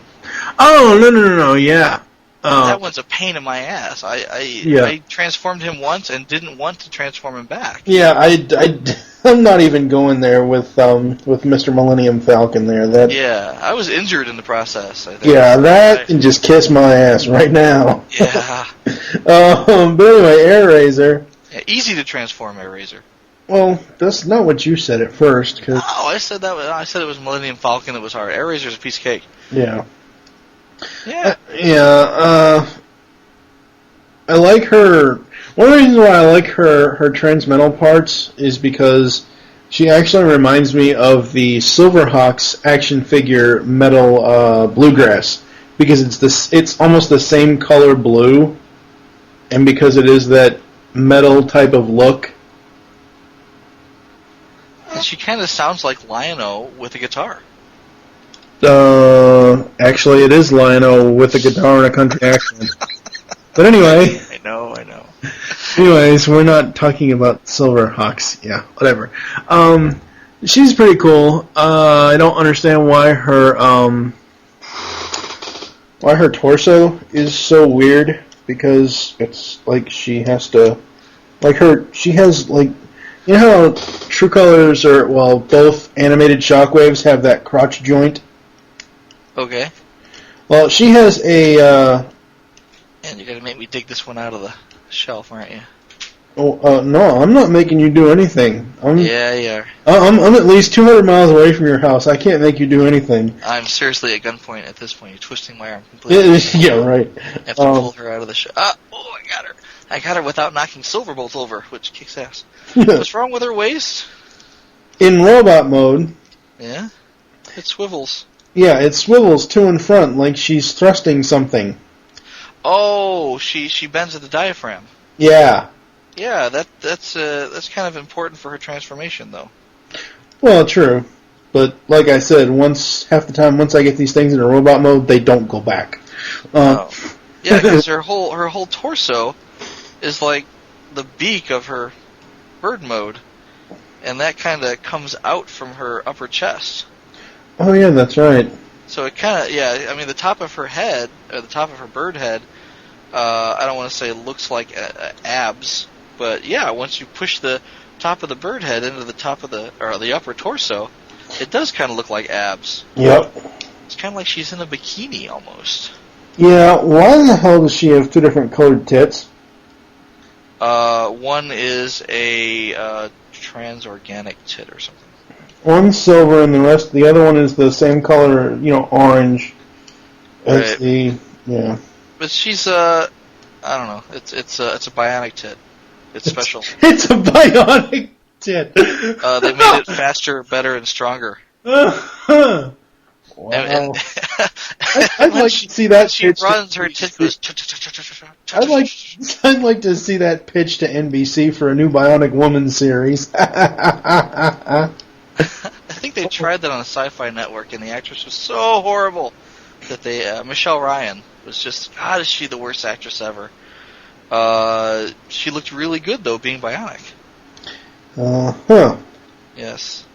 Oh, no, yeah. That one's a pain in my ass. I transformed him once and didn't want to transform him back. Yeah, I'm not even going there with Mr. Millennium Falcon there. Yeah, I was injured in the process, I think. Yeah, that can just kiss my ass right now. Yeah. But anyway, Air Razor. Yeah, easy to transform, Air Razor. Well, that's not what you said at first. Cause I said it was Millennium Falcon that was hard. Air Razor's a piece of cake. Yeah. Yeah. I like her. One of the reasons why I like her transmetal parts is because she actually reminds me of the Silverhawks action figure metal Bluegrass, because it's almost the same color blue, and because it is that metal type of look. And she kind of sounds like Lion-O with a guitar. Actually, it is Lion-O with a guitar and a country accent. But anyway. I know. Anyways, we're not talking about Silverhawks. Yeah, whatever. She's pretty cool. I don't understand why her torso is so weird, because it's like she has to, she has, like, you know how True Colors both animated Shockwaves have that crotch joint? Okay. Well, she has a, And you're going to make me dig this one out of the shelf, aren't you? No, I'm not making you do anything. Yeah, you are. I'm at least 200 miles away from your house. I can't make you do anything. I'm seriously at gunpoint at this point. You're twisting my arm completely. Yeah, right. I have to pull her out of the shelf. I got her. I got her without knocking Silverbolt over, which kicks ass. What's wrong with her waist? In robot mode. Yeah? It swivels. Yeah, it swivels to and front like she's thrusting something. Oh, she bends at the diaphragm. Yeah. Yeah, that's kind of important for her transformation, though. Well, true. But like I said, half the time once I get these things in a robot mode, they don't go back. Yeah, because her whole torso is like the beak of her bird mode, and that kind of comes out from her upper chest. Oh yeah, that's right. So it kind of, I mean, the top of her head, or the top of her bird head, I don't want to say looks like abs, but yeah, once you push the top of the bird head into the top of the upper torso, it does kind of look like abs. Yep. It's kind of like she's in a bikini almost. Yeah, why the hell does she have two different colored tits? One is a transorganic tit or something. One's silver, and the other one is the same color, orange. As right. But she's I don't know. It's a bionic tit. It's special. It's a bionic tit. They made it faster, better, and stronger. Wow. And I'd like to see that. She runs, her tit goes. I'd like to see that pitch to NBC for a new Bionic Woman series. I think they tried that on a Sci-Fi Network, and the actress was so horrible that Michelle Ryan was just, God, is she the worst actress ever? She looked really good though, being bionic. Yes.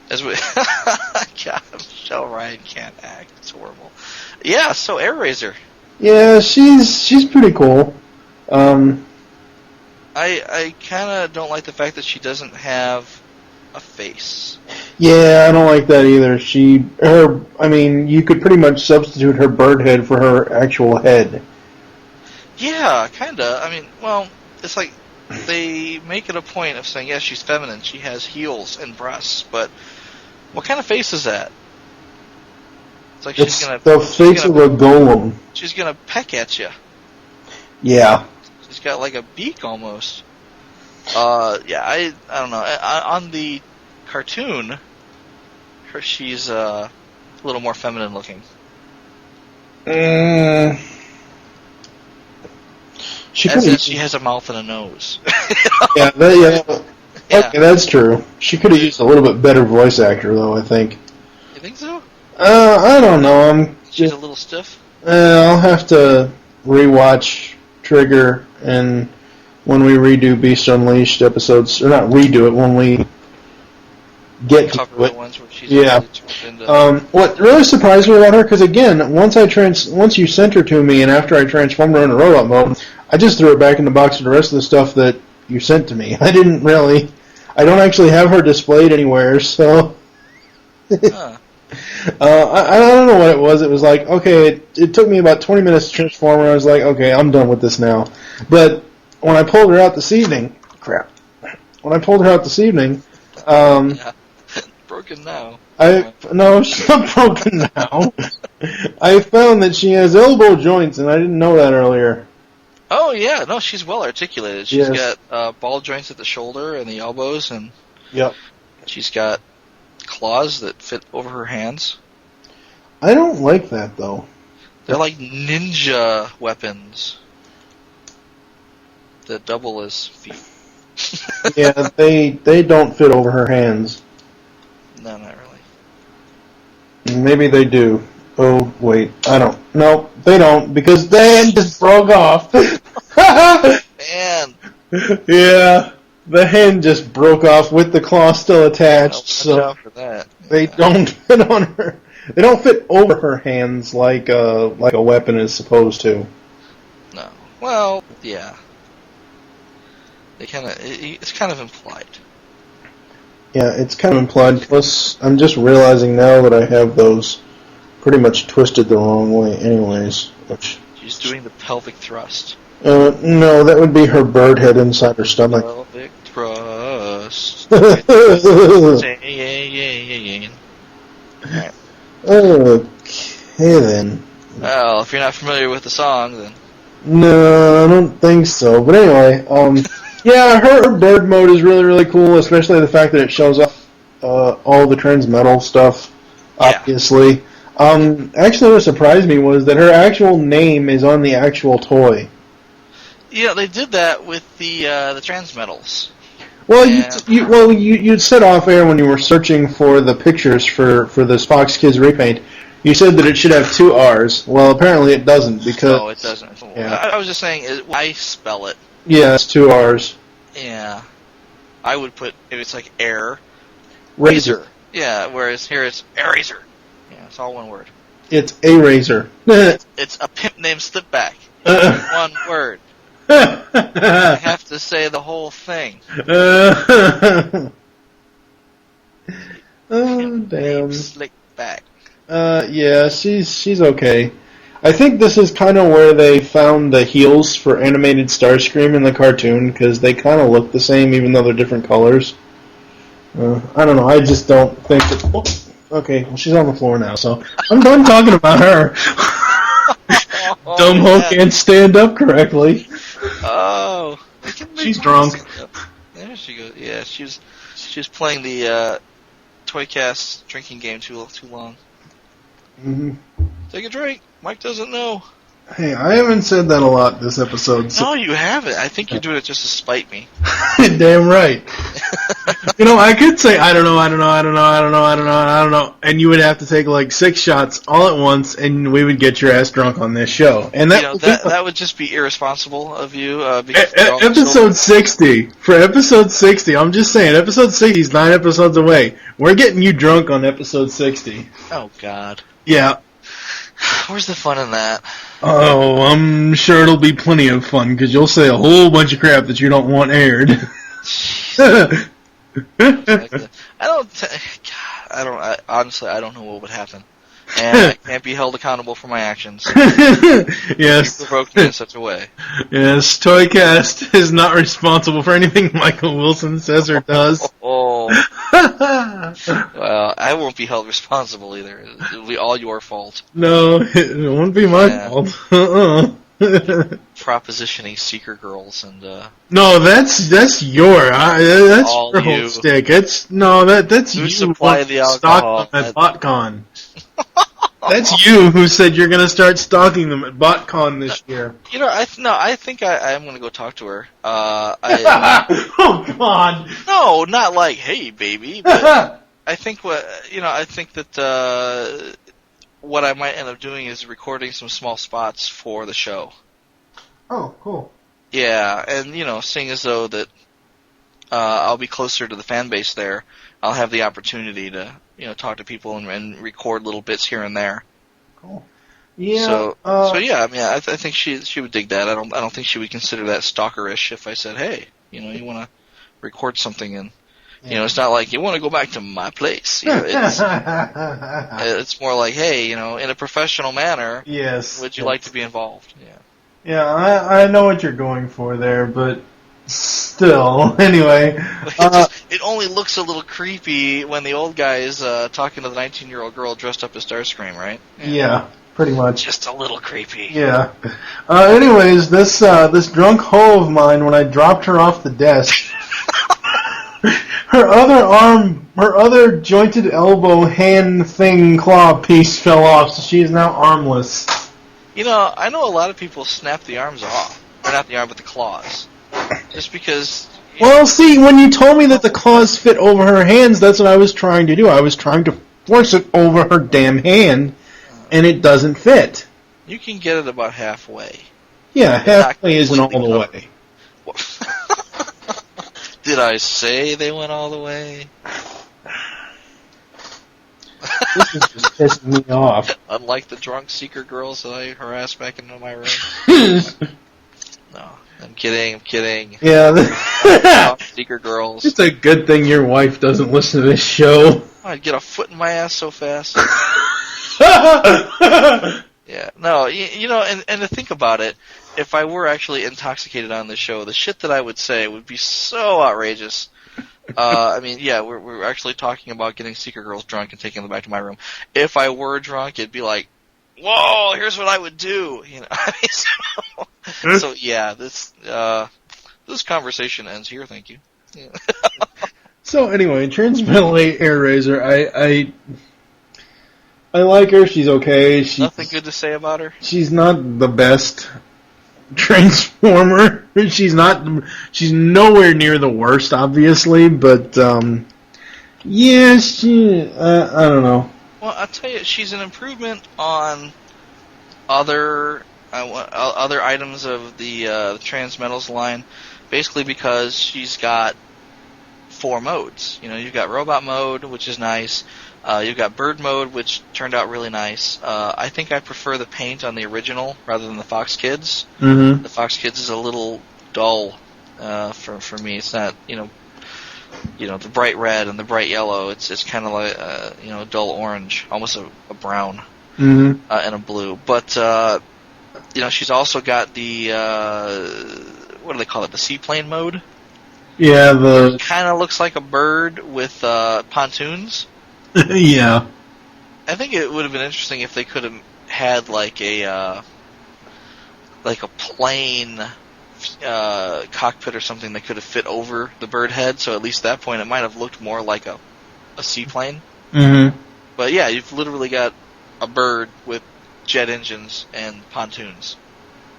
God, Michelle Ryan can't act. It's horrible. Yeah. So Air Razor. Yeah, she's pretty cool. I kind of don't like the fact that she doesn't have a face. Yeah, I don't like that either. You could pretty much substitute her bird head for her actual head. Yeah, kinda. I mean, well, it's like they make it a point of saying, yes, she's feminine, she has heels and breasts, but what kind of face is that? It's like it's the face of a golem. She's gonna peck at you. Yeah. She's got like a beak almost. I don't know. On the cartoon, she's a little more feminine looking. She has a mouth and a nose. Yeah. Okay, that's true. She could have used a little bit better voice actor, though, I think. think so? I don't know. She's a little stiff? I'll have to rewatch Trigger and when we redo Beast Unleashed episodes, or not redo it, when we get to Cover it. the ones where she's Yeah. really turned into... What really surprised me about her, because again, once you sent her to me, and after I transformed her into robot mode, I just threw her back in the box with the rest of the stuff that you sent to me. I don't actually have her displayed anywhere, so... Huh. I don't know what it was. It was like, okay, it took me about 20 minutes to transform her. I was like, okay, I'm done with this now. But when I pulled her out this evening, Yeah. Broken now. no, she's not broken now. I found that she has elbow joints, and I didn't know that earlier. Oh, yeah. No, she's well articulated. She's Yes. got ball joints at the shoulder and the elbows, and Yep. she's got claws that fit over her hands. I don't like that, though. They're like ninja weapons that double as feet. Yeah, they don't fit over her hands. No, not really. Maybe they do. Oh, wait. I don't. No, they don't, because the hand just broke off. Man! Yeah, the hand just broke off with the claw still attached, Watch so out for that. they don't fit on her. They don't fit over her hands like a weapon is supposed to. No. Well, yeah. It's kind of implied. Yeah, it's kind of implied. Plus, I'm just realizing now that I have those pretty much twisted the wrong way anyways. Which, She's doing the pelvic thrust. no, that would be her bird head inside her stomach. Pelvic thrust. Alright. Okay, then. Well, if you're not familiar with the song, then... No, I don't think so. But anyway, yeah, her bird mode is really, really cool, especially the fact that it shows off all the Transmetal stuff, obviously. Actually, what surprised me was that her actual name is on the actual toy. Yeah, they did that with the Transmetals. Well, Yeah. you'd said off air when you were searching for the pictures for the Fox Kids repaint. You said that it should have two R's. Well, apparently it doesn't because. No, it doesn't. Yeah. I was just saying, I spell it. Yeah, it's two R's. Yeah. I would put, if it's like air, Razor. Yeah, whereas here it's Eraser. Yeah, it's all one word. It's a razor. It's a pimp named Slipback. It's one word. I have to say the whole thing. Oh, damn. Slickback. Yeah, she's okay. I think this is kind of where they found the heels for animated Starscream in the cartoon, because they kind of look the same even though they're different colors. I don't know, I just don't think that... Oh, okay, well, she's on the floor now, so I'm done talking about her. Dumb hoe can't stand up correctly. Oh. She's drunk. There she goes. Yeah, she was playing the ToyCast drinking game too long. Mm-hmm. Take a drink. Mike doesn't know. Hey, I haven't said that a lot this episode. So. No, you haven't. I think you're doing it just to spite me. Damn right. I could say, I don't know, and you would have to take like 6 shots all at once, and we would get your ass drunk on this show. And that would just be irresponsible of you. Because episode 60. For episode 60, I'm just saying, episode 60 is 9 episodes away. We're getting you drunk on episode 60. Oh, God. Yeah. Where's the fun in that? Oh, I'm sure it'll be plenty of fun, because you'll say a whole bunch of crap that you don't want aired. Honestly, I don't know what would happen. And I can't be held accountable for my actions. Yes. You provoked me in such a way. Yes, ToyCast is not responsible for anything Michael Wilson says or does. Oh. Well, I won't be held responsible either. It'll be all your fault. No, it won't be my fault. Propositioning seeker girls and No, that's that's all your whole you. stick. That's Who you supplied the alcohol at BotCon. That's you who said you're going to start stalking them at BotCon this year. I think I'm going to go talk to her. Oh God! No, not like, hey, baby, but I think that what I might end up doing is recording some small spots for the show. Oh, cool. Yeah, and seeing as though that I'll be closer to the fan base there, I'll have the opportunity to talk to people and record little bits here and there. Cool. Yeah. So yeah, I mean, I think she would dig that. I don't think she would consider that stalkerish if I said, hey, you want to record something and. Yeah. It's not like you want to go back to my place. It's more like, hey, in a professional manner. Yes. Would you like to be involved? Yeah. Yeah, I know what you're going for there, but still, anyway. It only looks a little creepy when the old guy is talking to the 19-year-old girl dressed up as Starscream, right? Yeah, pretty much. Just a little creepy. Yeah. Anyways, this drunk hoe of mine, when I dropped her off the desk. Her other jointed elbow, hand thing, claw piece fell off, so she is now armless. I know a lot of people snap the arms off. Or not the arm, but the claws. Just because... Well, see, when you told me that the claws fit over her hands, that's what I was trying to do. I was trying to force it over her damn hand, and it doesn't fit. You can get it about halfway. Yeah, halfway isn't all the way. Did I say they went all the way? This is just pissing me off. Unlike the drunk seeker girls that I harassed back into my room. No, I'm kidding. Yeah. Seeker girls. It's a good thing your wife doesn't listen to this show. I'd get a foot in my ass so fast. Yeah, no, and to think about it, if I were actually intoxicated on this show, the shit that I would say would be so outrageous. I mean, yeah, we're actually talking about getting Seeker girls drunk and taking them back to my room. If I were drunk, it'd be like, whoa, here's what I would do, So yeah, this conversation ends here. Thank you. Yeah. So anyway, Transmetal 8 Air Razor, I like her. She's okay. Nothing good to say about her. She's not the best Transformer. She's nowhere near the worst, obviously. But yeah, I don't know. Well, I'll tell you, she's an improvement on other items of the Transmetals line, basically because she's got 4 modes. You've got robot mode, which is nice. You've got bird mode, which turned out really nice. I think I prefer the paint on the original rather than the Fox Kids. Mm-hmm. The Fox Kids is a little dull for me. It's not, the bright red and the bright yellow. It's kind of like a dull orange, almost a brown, and a blue. But she's also got the what do they call it? The seaplane mode. Yeah, it kind of looks like a bird with pontoons. Yeah. I think it would have been interesting if they could have had like a plane cockpit or something that could have fit over the bird head. So at least at that point, it might have looked more like a seaplane. Mm-hmm. But yeah, you've literally got a bird with jet engines and pontoons.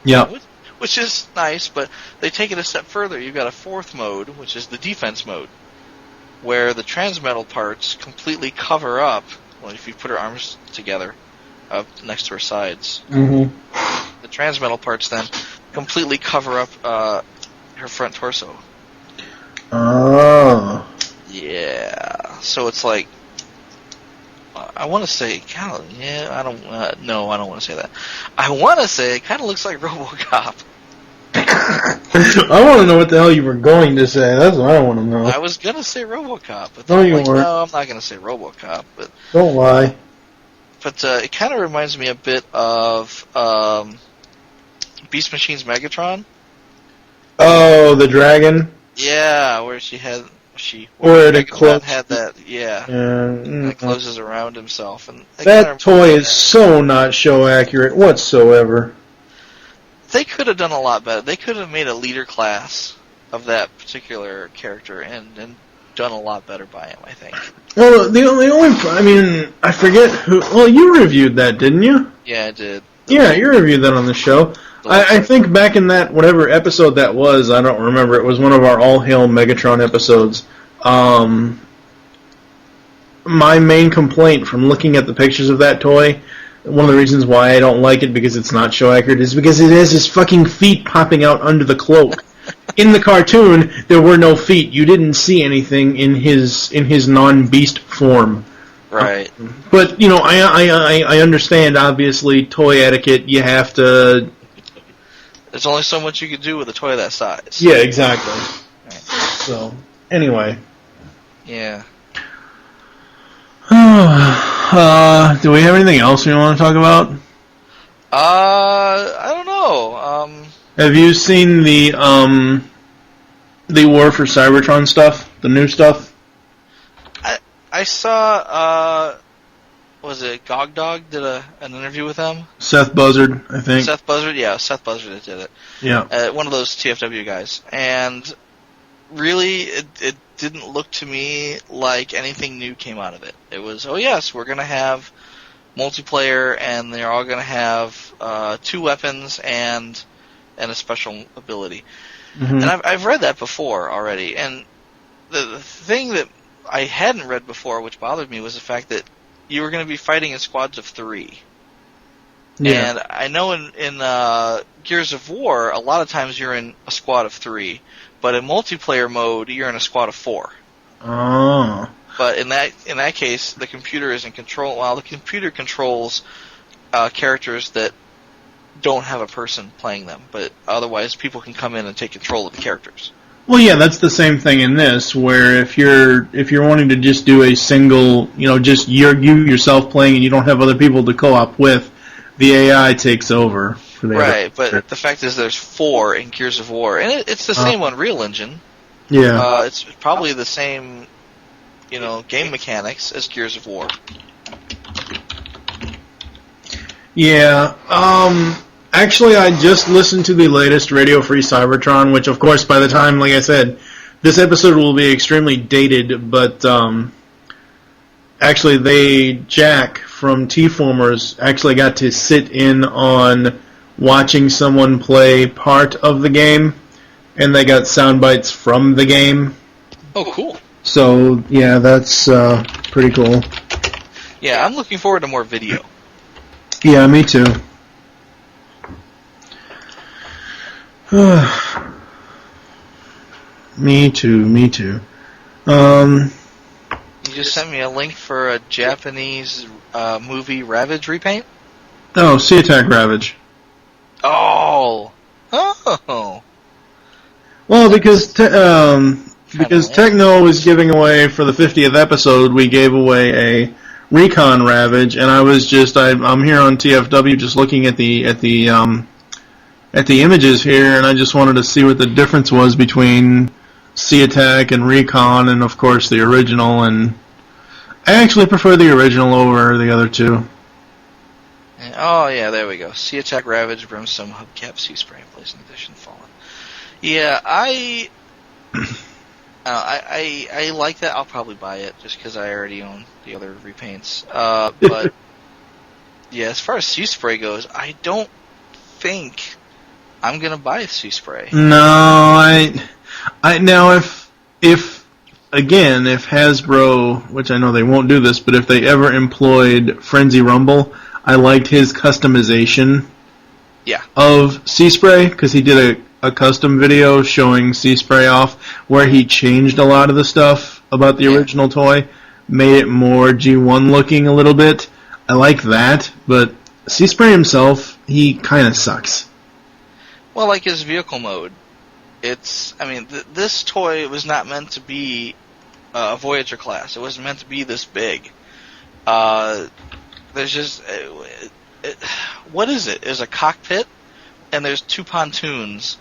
Yeah. Which is nice, but they take it a step further. You've got a 4th mode, which is the defense mode, where the transmetal parts completely cover up, well, if you put her arms together up next to her sides, the transmetal parts then completely cover up her front torso. Oh. Yeah. So it's like, I want to say, kind of, yeah, I don't want to say that. I want to say it kind of looks like RoboCop. I want to know what the hell you were going to say. That's what I want to know. I was going to say RoboCop, but no, you weren't. No, I'm not going to say RoboCop. But don't lie. But it kind of reminds me a bit of Beast Machine's Megatron. Oh, the dragon? Yeah, where Megatron had that, yeah. And it closes around himself. And that toy is so not show accurate whatsoever. They could have done a lot better. They could have made a leader class of that particular character and done a lot better by him, I think. Well, the only I mean, I forget who. Well, you reviewed that, didn't you? Yeah, I did. Yeah, you reviewed that on the show. I think back in that, whatever episode that was, I don't remember. It was one of our All Hail Megatron episodes. my main complaint from looking at the pictures of that toy, one of the reasons why I don't like it because it's not show accurate, is because it has his fucking feet popping out under the cloak. In the cartoon, there were no feet. You didn't see anything in his non-beast form. Right. But, you know, I understand, obviously, toy etiquette, you have to... There's only so much you can do with a toy that size. Yeah, exactly. Right. So, anyway. Yeah. Do we have anything else we want to talk about? I don't know. Have you seen the War for Cybertron stuff? The new stuff? I saw, was it Gog Dog did an interview with them? Seth Buzzard, I think. Seth Buzzard? Yeah, Seth Buzzard that did it. Yeah. One of those TFW guys. And really, it didn't look to me like anything new came out of it. It was, oh yes, we're going to have multiplayer, and they're all going to have 2 weapons and a special ability. Mm-hmm. And I've read that before already. And the thing that I hadn't read before, which bothered me, was the fact that you were going to be fighting in squads of 3. Yeah. And I know in Gears of War, a lot of times you're in a squad of 3, but in multiplayer mode, you're in a squad of 4. Oh. But in that case, the computer is in control. Well, the computer controls characters that don't have a person playing them, but otherwise people can come in and take control of the characters. Well, yeah, that's the same thing in this, where if you're wanting to just do a single, you know, just you yourself playing and you don't have other people to co-op with, the AI takes over. For the Right, but the fact is there's 4 in Gears of War, and it's the same Unreal Engine. Yeah. It's probably the same, you know, game mechanics as Gears of War. Yeah. Actually, I just listened to the latest Radio Free Cybertron, which, of course, by the time, like I said, this episode will be extremely dated, but actually, Jack from T-Formers actually got to sit in on watching someone play part of the game, and they got sound bites from the game. Oh, cool. So, yeah, that's pretty cool. Yeah, I'm looking forward to more video. Yeah, me too. Me too. You just sent me a link for a Japanese movie Ravage repaint? Oh, Sea Attack Ravage. Oh! Well, because Techno was giving away, for the 50th episode, we gave away a Recon Ravage, and I was I'm here on TFW just looking at the images here, and I just wanted to see what the difference was between Sea Attack and Recon, and of course the original, and I actually prefer the original over the other two. Oh, yeah, there we go. Sea Attack Ravage, Brimstone, Hubcap, Sea Spray, Blazing Edition, Fallen. Yeah, I like that. I'll probably buy it, just because I already own the other repaints. But, yeah, as far as Sea Spray goes, I don't think I'm going to buy Sea Spray. No, I now if Hasbro, which I know they won't do this, but if they ever employed Frenzy Rumble, I liked his customization of Sea Spray, because he did a custom video showing Sea Spray off, where he changed a lot of the stuff about the original toy, made it more G1 looking a little bit. I like that, but Sea Spray himself, he kind of sucks. Well, like his vehicle mode, this toy was not meant to be a Voyager class. It wasn't meant to be this big. There's just... what is it? There's a cockpit, and there's 2 pontoons,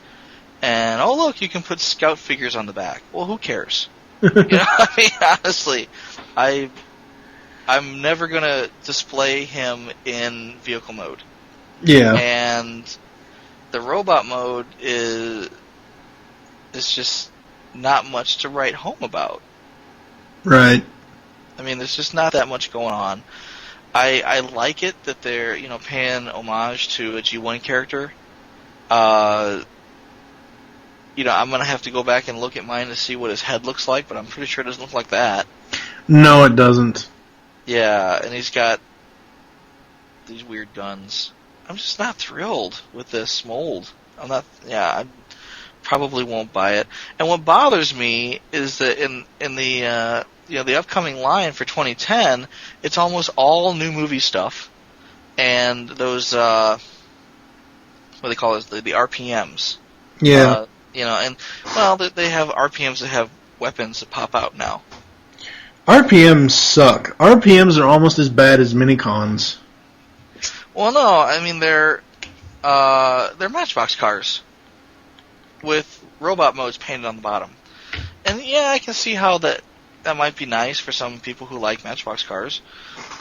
and, oh look, you can put scout figures on the back. Well, who cares? You know, I mean, honestly, I'm never going to display him in vehicle mode. Yeah. And the robot mode is just not much to write home about. Right. I mean, there's just not that much going on. I like it that they're, you know, paying homage to a G1 character. You know, I'm going to have to go back and look at mine to see what his head looks like, but I'm pretty sure it doesn't look like that. No, it doesn't. Yeah, and he's got these weird guns. I'm just not thrilled with this mold. I probably won't buy it. And what bothers me is that in the the upcoming line for 2010, it's almost all new movie stuff, and those what do they call it, the RPMs. Yeah. They have RPMs that have weapons that pop out now. RPMs suck. RPMs are almost as bad as minicons. Well, no, I mean they're Matchbox cars with robot modes painted on the bottom, and yeah, I can see how that might be nice for some people who like Matchbox cars.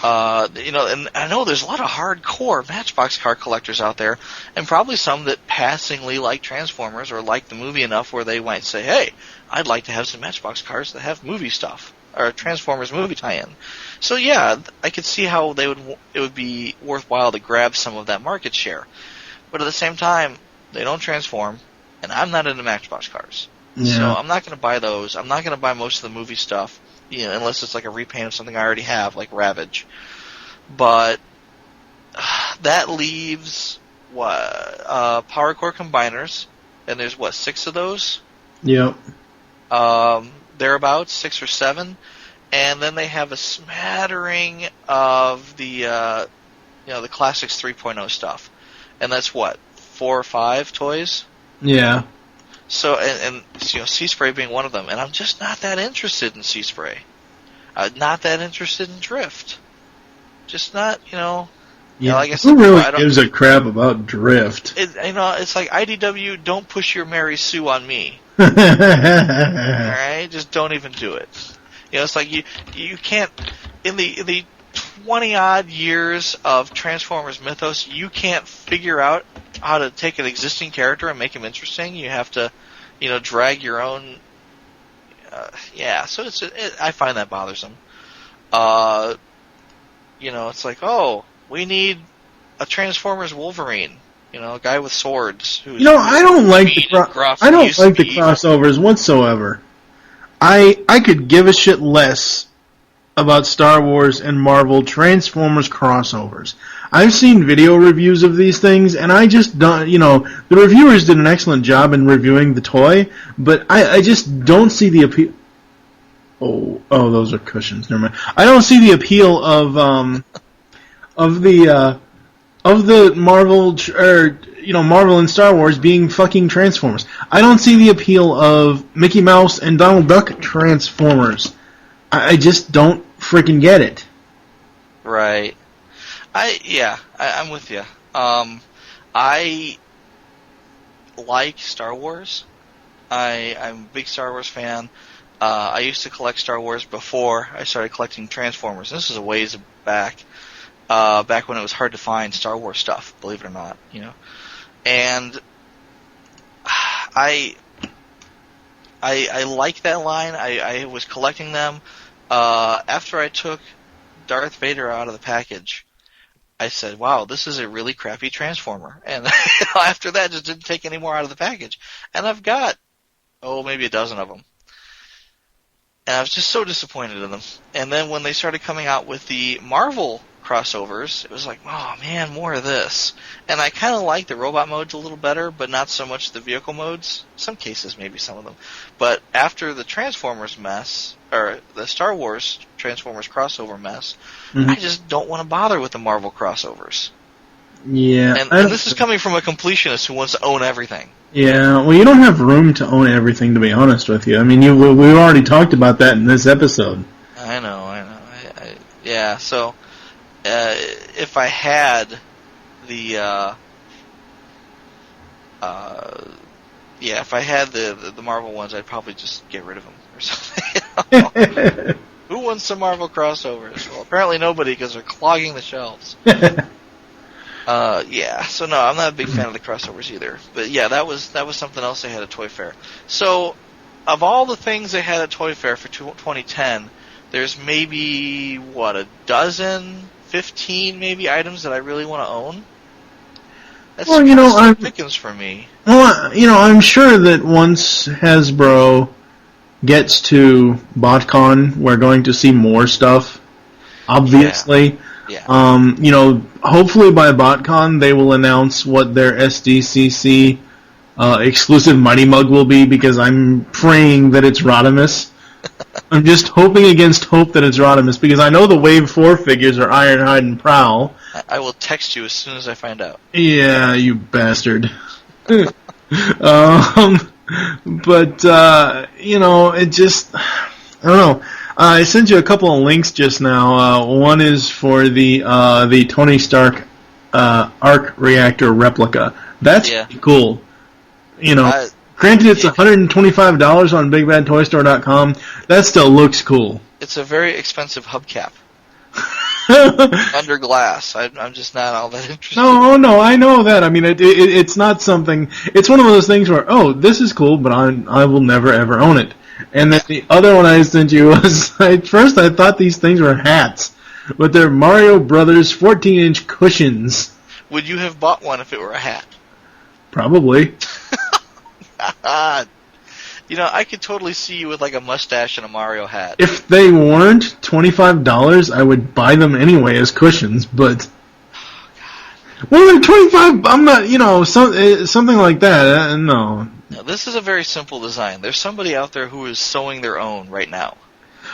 And I know there's a lot of hardcore Matchbox car collectors out there, and probably some that passingly like Transformers or like the movie enough where they might say, "Hey, I'd like to have some Matchbox cars that have movie stuff." Or a Transformers movie tie-in. So yeah, I could see how it would be worthwhile to grab some of that market share. But at the same time, they don't transform, and I'm not into Matchbox cars. Yeah. So I'm not going to buy those. I'm not going to buy most of the movie stuff, unless it's like a repaint of something I already have, like Ravage. But that leaves Power Core Combiners, and there's 6 of those? Yep. Thereabouts, 6 or 7, and then they have a smattering of the the Classics 3.0 stuff, and that's 4 or 5 toys. Yeah. So and Sea Spray being one of them, and I'm just not that interested in Sea Spray. Not that interested in Drift. Just not, Yeah. Like I said, Who really gives a crap about Drift? It's like IDW. Don't push your Mary Sue on me. All right, just don't even do it. It's like you can't in the 20-odd years of Transformers mythos, you can't figure out how to take an existing character and make him interesting. You have to, drag your own. So I find that bothersome. It's like, oh, we need a Transformers Wolverine. A guy with swords. I don't like the crossovers whatsoever. I could give a shit less about Star Wars and Marvel Transformers crossovers. I've seen video reviews of these things, and I just don't. The reviewers did an excellent job in reviewing the toy, but I just don't see the appeal. Oh, those are cushions. Never mind. I don't see the appeal of the Marvel, Marvel and Star Wars being fucking Transformers. I don't see the appeal of Mickey Mouse and Donald Duck Transformers. I just don't freaking get it. Right. I'm with you. I like Star Wars. I'm a big Star Wars fan. I used to collect Star Wars before I started collecting Transformers. This is a ways back. Back when it was hard to find Star Wars stuff, believe it or not, And I like that line. I was collecting them. After I took Darth Vader out of the package, I said, wow, this is a really crappy Transformer. And after that, just didn't take any more out of the package. And I've got, maybe a dozen of them. And I was just so disappointed in them. And then when they started coming out with the Marvel crossovers, it was like, oh man, more of this. And I kind of like the robot modes a little better, but not so much the vehicle modes. Some cases, maybe some of them. But after the Transformers mess, or the Star Wars Transformers crossover mess, I just don't want to bother with the Marvel crossovers. Yeah. And this is coming from a completionist who wants to own everything. Yeah, well, you don't have room to own everything, to be honest with you. I mean, we've already talked about that in this episode. I know. Yeah, so if I had the the Marvel ones, I'd probably just get rid of them or something. Who wants some Marvel crossovers? Well, apparently nobody, because they're clogging the shelves. So no, I'm not a big fan of the crossovers either. But yeah, that was something else they had at Toy Fair. So, of all the things they had at Toy Fair for 2010, there's maybe, a dozen, 15 maybe items that I really want to own. That's I'm pickings for me. Well, I'm sure that once Hasbro gets to BotCon, we're going to see more stuff. obviously. Yeah. Hopefully by BotCon they will announce what their SDCC exclusive Mighty Mug will be, because I'm praying that it's Rodimus. I'm just hoping against hope that it's Rodimus, because I know the Wave 4 figures are Ironhide and Prowl. I will text you as soon as I find out. Yeah, you bastard. But, it just... I don't know. I sent you a couple of links just now. One is for the Tony Stark arc reactor replica. That's pretty cool. Granted, it's $125 on BigBadToyStore.com. That still looks cool. It's a very expensive hubcap. Under glass. I'm just not all that interested. No, I know that. I mean, it's not something... It's one of those things where, this is cool, but I will never, ever own it. And then the other one I sent you was... At first, I thought these things were hats, but they're Mario Brothers 14-inch cushions. Would you have bought one if it were a hat? Probably. I could totally see you with like a mustache and a Mario hat. If they weren't $25, I would buy them anyway as cushions, but... Well, they're $25, I'm not, something like that, no. Now, this is a very simple design. There's somebody out there who is sewing their own right now.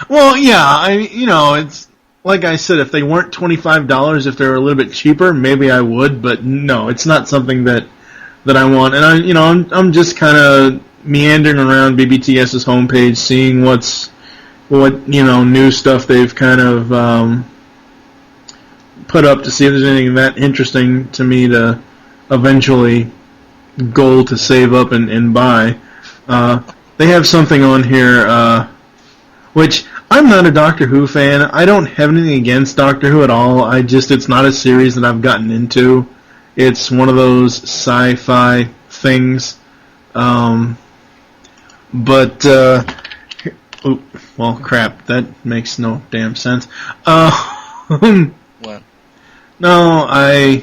Well, yeah, it's... Like I said, if they weren't $25, if they were a little bit cheaper, maybe I would, but no, it's not something that I want. And I'm just kind of meandering around BBTS's homepage, seeing what new stuff they've kind of put up to see if there's anything that interesting to me to eventually goal to save up and buy. They have something on here, which I'm not a Doctor Who fan. I don't have anything against Doctor Who at all. It's not a series that I've gotten into. It's one of those sci-fi things. Well, crap, that makes no damn sense. What? No,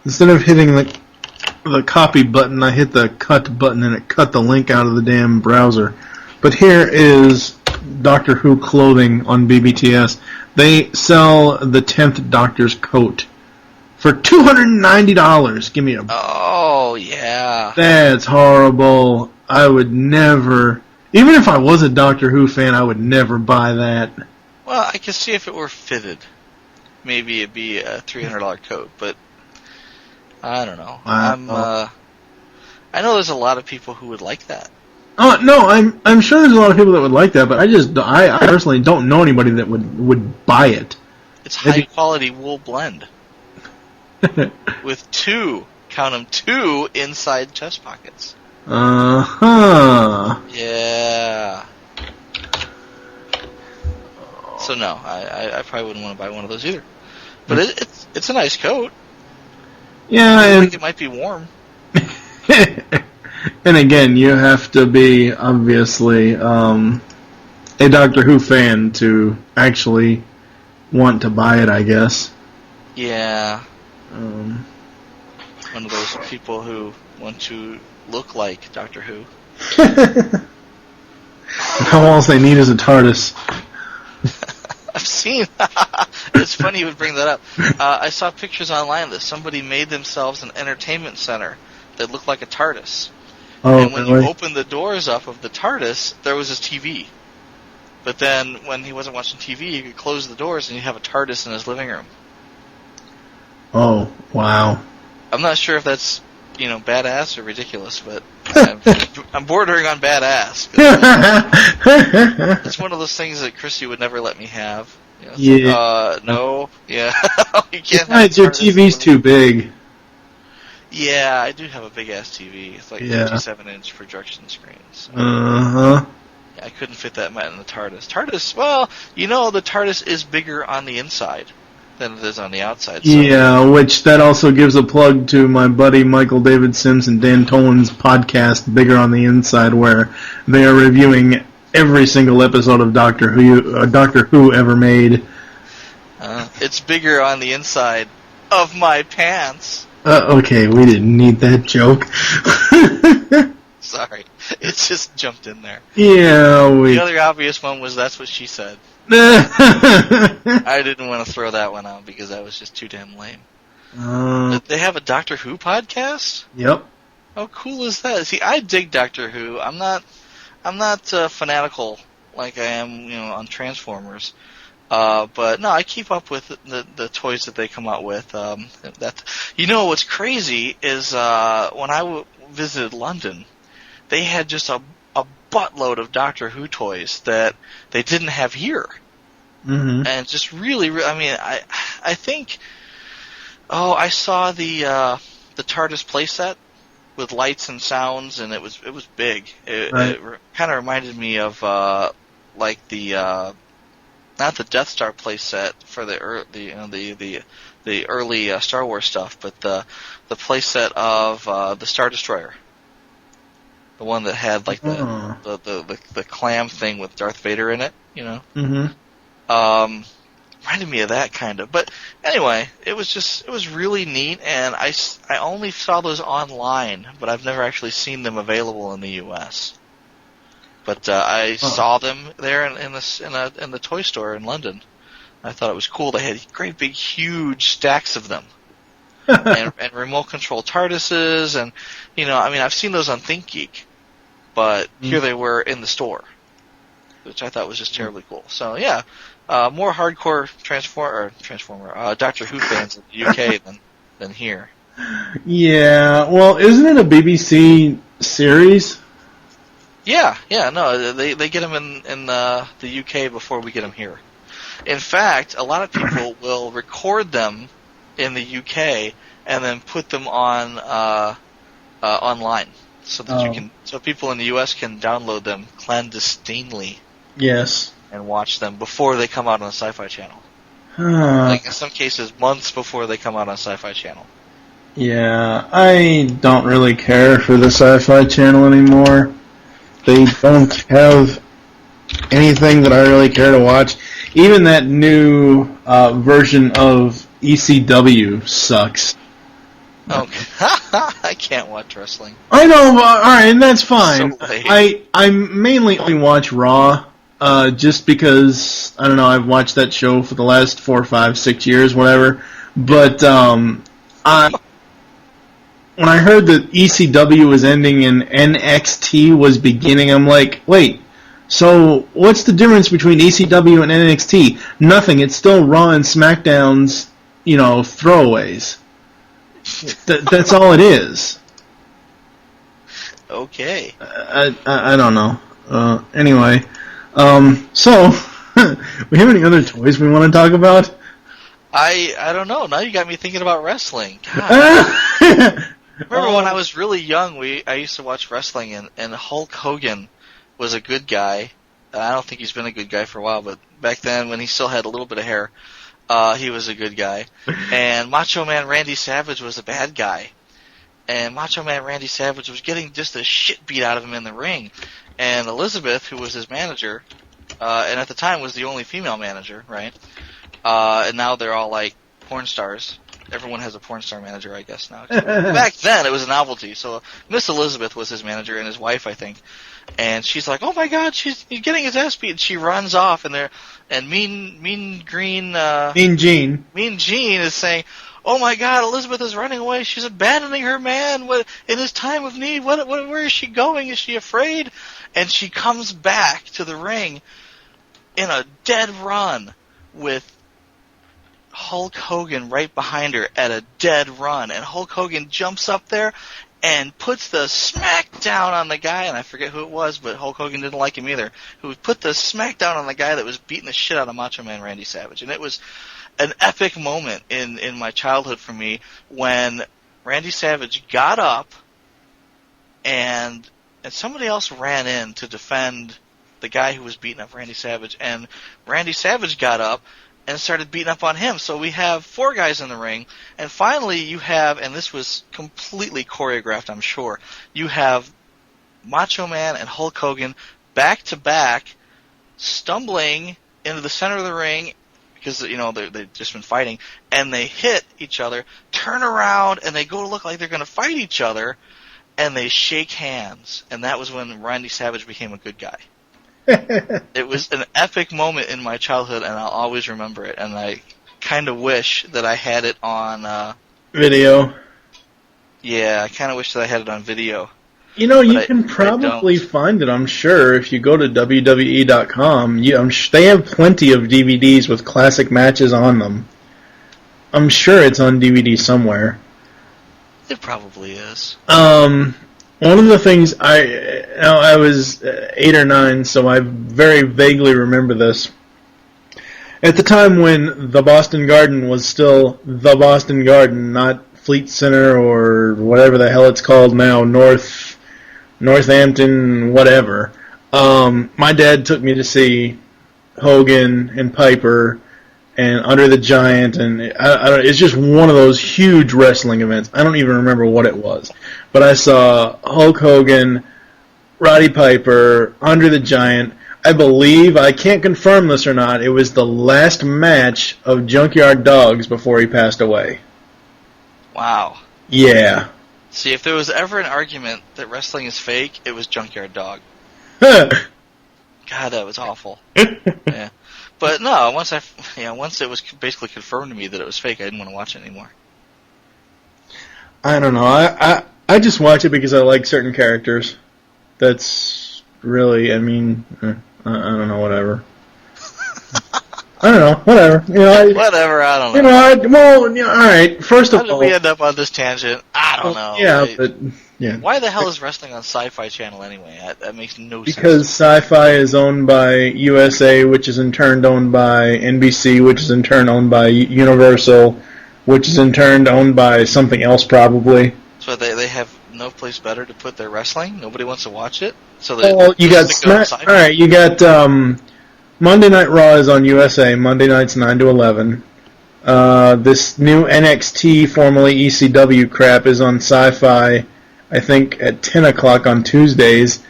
instead of hitting the copy button, I hit the cut button and it cut the link out of the damn browser. But here is Doctor Who clothing on BBTS. They sell the 10th Doctor's coat for $290. Give me a... Oh, yeah. That's horrible. I would never... Even if I was a Doctor Who fan, I would never buy that. Well, I could see if it were fitted. Maybe it'd be a $300 coat, but... I don't know. I know there's a lot of people who would like that. Oh no, I'm sure there's a lot of people that would like that, but I personally don't know anybody that would buy it. It's high quality wool blend with two inside chest pockets. Yeah. So no, I probably wouldn't want to buy one of those either. But it's a nice coat. Yeah, I think it might be warm. And again, you have to be, obviously, a Doctor Who fan to actually want to buy it, I guess. Yeah. One of those people who want to look like Doctor Who. All they need is a TARDIS. I've seen... It's funny you would bring that up. I saw pictures online that somebody made themselves an entertainment center that looked like a TARDIS. Oh, and when really? you opened the doors up of the TARDIS, there was his TV. But then, when he wasn't watching TV, you could close the doors and you'd have a TARDIS in his living room. Oh, wow. I'm not sure if that's, badass or ridiculous, but I'm bordering on badass. It's one of those things that Chrissy would never let me have. No. Yeah. You can't have your TV's too big. Yeah, I do have a big-ass TV. It's like 57-inch projection screen. So. Uh-huh. Yeah, I couldn't fit that in the TARDIS. TARDIS, well, the TARDIS is bigger on the inside than it is on the outside. So. Yeah, which that also gives a plug to my buddy Michael David Sims and Dan Tolan's podcast, Bigger on the Inside, where they are reviewing every single episode of Doctor Who ever made. It's bigger on the inside of my pants. Okay, we didn't need that joke. Sorry, it just jumped in there. Yeah, The other obvious one was that's what she said. I didn't want to throw that one out because that was just too damn lame. They have a Doctor Who podcast? Yep. How cool is that? See, I dig Doctor Who. I'm not fanatical like I am, on Transformers. But no, I keep up with the toys that they come out with. What's crazy is when I visited London, they had just a buttload of Doctor Who toys that they didn't have here. Mm-hmm. And just really, I think. Oh, I saw the TARDIS playset with lights and sounds, and it was big. It kind of reminded me of like the not the Death Star playset for the early Star Wars stuff, but the playset of the Star Destroyer, the one that had like the clam thing with Darth Vader in it. Mm-hmm. Reminded me of that kind of. But anyway, it was really neat, and I only saw those online, but I've never actually seen them available in the U.S. But I saw them there in the toy store in London. I thought it was cool. They had great big huge stacks of them, and remote control TARDISes, and I've seen those on ThinkGeek, but here they were in the store, which I thought was just terribly cool. So yeah. More hardcore Transformer Doctor Who fans in the UK than here. Yeah, well, isn't it a BBC series? Yeah, no, they get them in the UK before we get them here. In fact, a lot of people will record them in the UK and then put them on online so that so people in the US can download them clandestinely. Yes. And watch them before they come out on the Sci-Fi Channel. Like in some cases, months before they come out on Sci-Fi Channel. Yeah, I don't really care for the Sci-Fi Channel anymore. They don't have anything that I really care to watch. Even that new version of ECW sucks. Okay. I can't watch wrestling. I know, alright, that's fine. So late. I mainly only watch Raw. Just because, I don't know, I've watched that show for the last 4, 5, 6 years, whatever. But when I heard that ECW was ending and NXT was beginning, I'm like, wait, so what's the difference between ECW and NXT? Nothing. It's still Raw and SmackDown's, throwaways. That's all it is. Okay. I don't know. Anyway... So, we have any other toys we want to talk about? I don't know. Now you got me thinking about wrestling. Remember when I was really young, I used to watch wrestling, and Hulk Hogan was a good guy. I don't think he's been a good guy for a while, but back then when he still had a little bit of hair, he was a good guy. And Macho Man Randy Savage was a bad guy. And Macho Man Randy Savage was getting just the shit beat out of him in the ring. And Elizabeth, who was his manager, and at the time was the only female manager, right? And now they're all like porn stars. Everyone has a porn star manager, I guess, now. Back then, it was a novelty. So Miss Elizabeth was his manager and his wife, I think. And she's like, "Oh my God, he's getting his ass beat." And she runs off, and Mean Gene is saying, "Oh my God, Elizabeth is running away. She's abandoning her man in his time of need. Where is she going? Is she afraid?" And she comes back to the ring in a dead run with Hulk Hogan right behind her at a dead run. And Hulk Hogan jumps up there and puts the smack down on the guy, and I forget who it was, but Hulk Hogan didn't like him either, who put the smack down on the guy that was beating the shit out of Macho Man Randy Savage. And it was an epic moment in my childhood for me when Randy Savage got up and somebody else ran in to defend the guy who was beating up Randy Savage, and Randy Savage got up and started beating up on him. So we have 4 guys in the ring, and finally you have, and this was completely choreographed, I'm sure, you have Macho Man and Hulk Hogan back to back, stumbling into the center of the ring because they've just been fighting, and they hit each other, turn around, and they go to look like they're going to fight each other, and they shake hands, and that was when Randy Savage became a good guy. It was an epic moment in my childhood, and I'll always remember it. And I kind of wish that I had it on video. Yeah, I kind of wish that I had it on video. You know, you can probably find it, I'm sure, if you go to WWE.com. They have plenty of DVDs with classic matches on them. I'm sure it's on DVD somewhere. It probably is. One of the things I was 8 or 9, so I very vaguely remember this. At the time when the Boston Garden was still the Boston Garden, not Fleet Center or whatever the hell it's called now, Northampton, whatever. My dad took me to see Hogan and Piper and Under the Giant, and it's just one of those huge wrestling events. I don't even remember what it was. But I saw Hulk Hogan, Roddy Piper, Under the Giant. I believe, I can't confirm this or not, it was the last match of Junkyard Dogs before he passed away. Wow. Yeah. See, if there was ever an argument that wrestling is fake, it was Junkyard Dog. God, that was awful. Yeah. But no, once it was basically confirmed to me that it was fake, I didn't want to watch it anymore. I don't know. I just watch it because I like certain characters. That's really, I mean, I don't know, whatever. I don't know, whatever. Whatever, I don't know. All right. First of all, how did we end up on this tangent? I don't know. Yeah, but yeah. Why the hell is wrestling on Sci-Fi Channel anyway? That makes no sense. Because Sci-Fi is owned by USA, which is in turn owned by NBC, which is in turn owned by Universal, which is in turn owned by something else probably. So they have no place better to put their wrestling? Nobody wants to watch it? So you got all right. You got Monday Night Raw is on USA. Monday nights 9 to 11. This new NXT, formerly ECW crap, is on Sci-Fi, I think, at 10 o'clock on Tuesdays.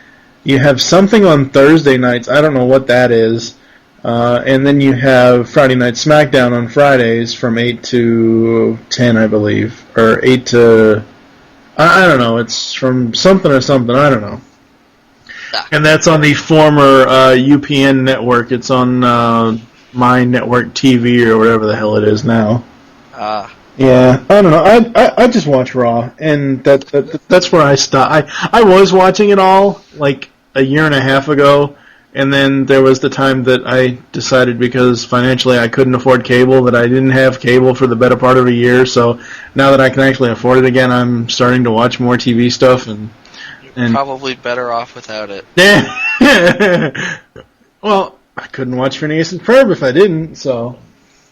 You have something on Thursday nights. I don't know what that is. And then you have Friday Night SmackDown on Fridays from 8 to 10, I believe. Or 8 to... I don't know. It's from something or something. I don't know. And that's on the former UPN network. It's on My Network TV or whatever the hell it is now. Yeah, I don't know. I just watch Raw, and that's where I stop. I was watching it all like a year and a half ago, and then there was the time that I decided because financially I couldn't afford cable that I didn't have cable for the better part of a year. So now that I can actually afford it again, I'm starting to watch more TV stuff and probably better off without it. Well, I couldn't watch Phineas and Ferb if I didn't, so...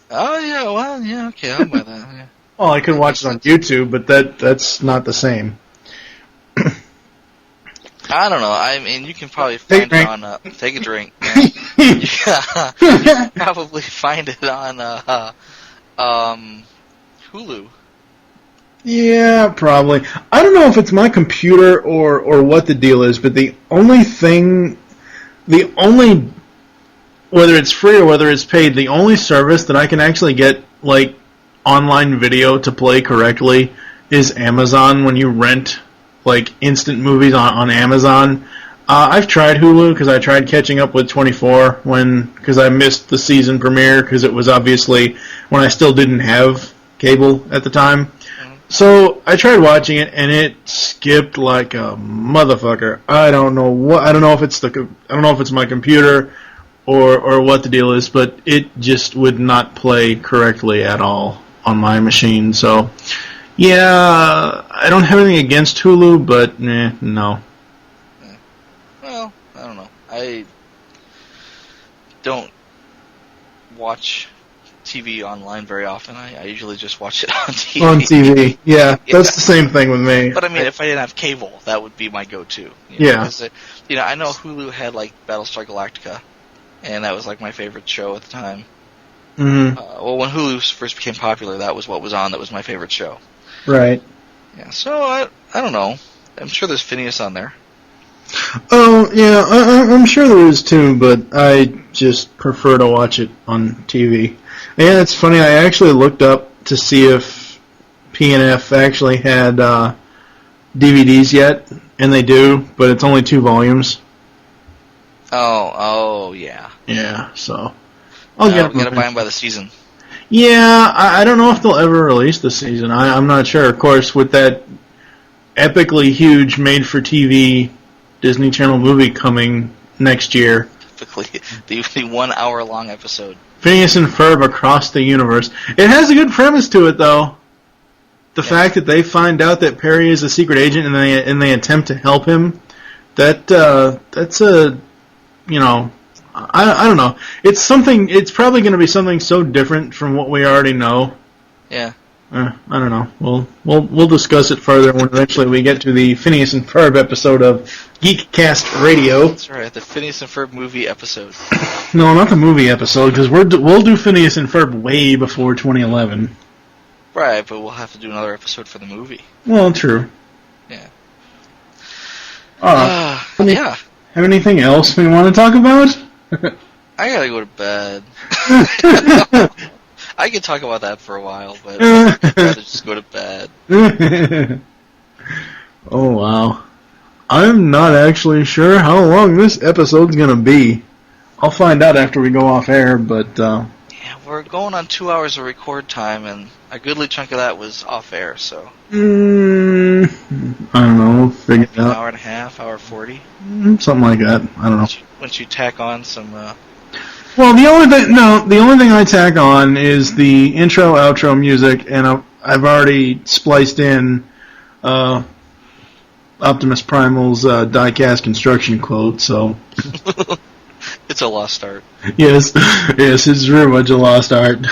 Oh, yeah, well, yeah, okay, I'll buy that, yeah. Well, I could watch it on YouTube, but that's not the same. I don't know, I mean, you can probably find it on... take a drink. You can probably find it on Hulu. Yeah, probably. I don't know if it's my computer or what the deal is, but whether it's free or whether it's paid, the only service that I can actually get, like, online video to play correctly is Amazon when you rent, like, instant movies on Amazon. I've tried Hulu because I tried catching up with 24 because I missed the season premiere because it was obviously when I still didn't have cable at the time. So I tried watching it, and it skipped like a motherfucker. I don't know if it's my computer or what the deal is, but it just would not play correctly at all on my machine. So yeah, I don't have anything against Hulu, but no. Well, I don't know. I don't watch TV online very often. I usually just watch it on TV. On TV, yeah. That's the same thing with me. But I mean, if I didn't have cable, that would be my go-to. Yeah. Because, I know Hulu had like Battlestar Galactica, and that was like my favorite show at the time. Mm-hmm. Well, when Hulu first became popular, that was what was on. That was my favorite show. Right. Yeah. So I don't know. I'm sure there's Phineas on there. Oh, yeah, I'm sure there is too, but I just prefer to watch it on TV. Yeah, it's funny, I actually looked up to see if P&F actually had DVDs yet, and they do, but it's only 2 volumes. Oh, yeah. Yeah, so I'll get them. Gotta buy them by the season. Yeah, I don't know if they'll ever release the season. I'm not sure. Of course, with that epically huge made-for-TV Disney Channel movie coming next year. Typically, the 1 hour long episode. Phineas and Ferb Across the Universe. It has a good premise to it, though. The fact that they find out that Perry is a secret agent and they attempt to help him, that's a, you know, I don't know. It's probably going to be something so different from what we already know. Yeah. I don't know. We'll discuss it further when eventually we get to the Phineas and Ferb episode of GeekCast Radio. That's right, the Phineas and Ferb movie episode. No, not the movie episode, because we'll do Phineas and Ferb way before 2011. Right, but we'll have to do another episode for the movie. Well, true. Yeah. Yeah. Have anything else we want to talk about? I gotta go to bed. I could talk about that for a while, but I'd rather just go to bed. Oh, wow. I'm not actually sure how long this episode's going to be. I'll find out after we go off air, but... Yeah, we're going on 2 hours of record time, and a goodly chunk of that was off air, so... I don't know. Figure it out. An hour and a half, hour 40? Something like that. I don't know. Once you tack on some... Well, the only thing I tack on is the intro, outro music, and I've already spliced in Optimus Primal's die-cast construction quote, so... It's a lost art. Yes, it's very much a lost art.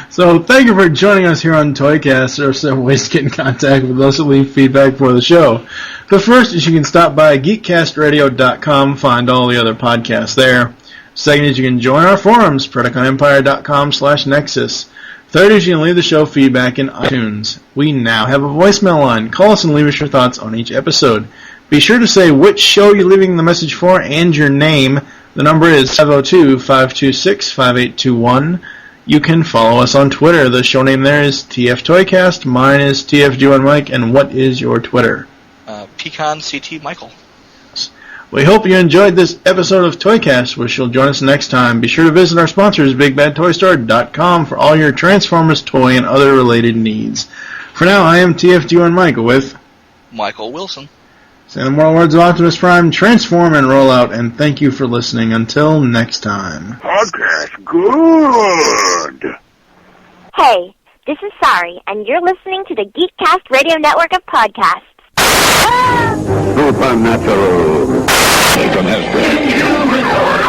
So, thank you for joining us here on ToyCast. There are several ways to get in contact with us and leave feedback for the show. The first is you can stop by GeekCastRadio.com, find all the other podcasts there. Second is you can join our forums, PredicationEmpire.com/Nexus. Third is you can leave the show feedback in iTunes. We now have a voicemail line. Call us and leave us your thoughts on each episode. Be sure to say which show you're leaving the message for and your name. The number is 502-526-5821. You can follow us on Twitter. The show name there is TFToycast. Mine is TFG1Mike. And what is your Twitter? PecanCT Michael. We hope you enjoyed this episode of ToyCast, which you'll join us next time. Be sure to visit our sponsors, BigBadToyStore.com, for all your Transformers, toy, and other related needs. For now, I am TFG1Mike with... Michael Wilson. Say the moral words of Optimus Prime, transform and roll out, and thank you for listening. Until next time. Podcast good. Hey, this is Sari, and you're listening to the GeekCast Radio Network of podcasts. Supernatural. From Hesper.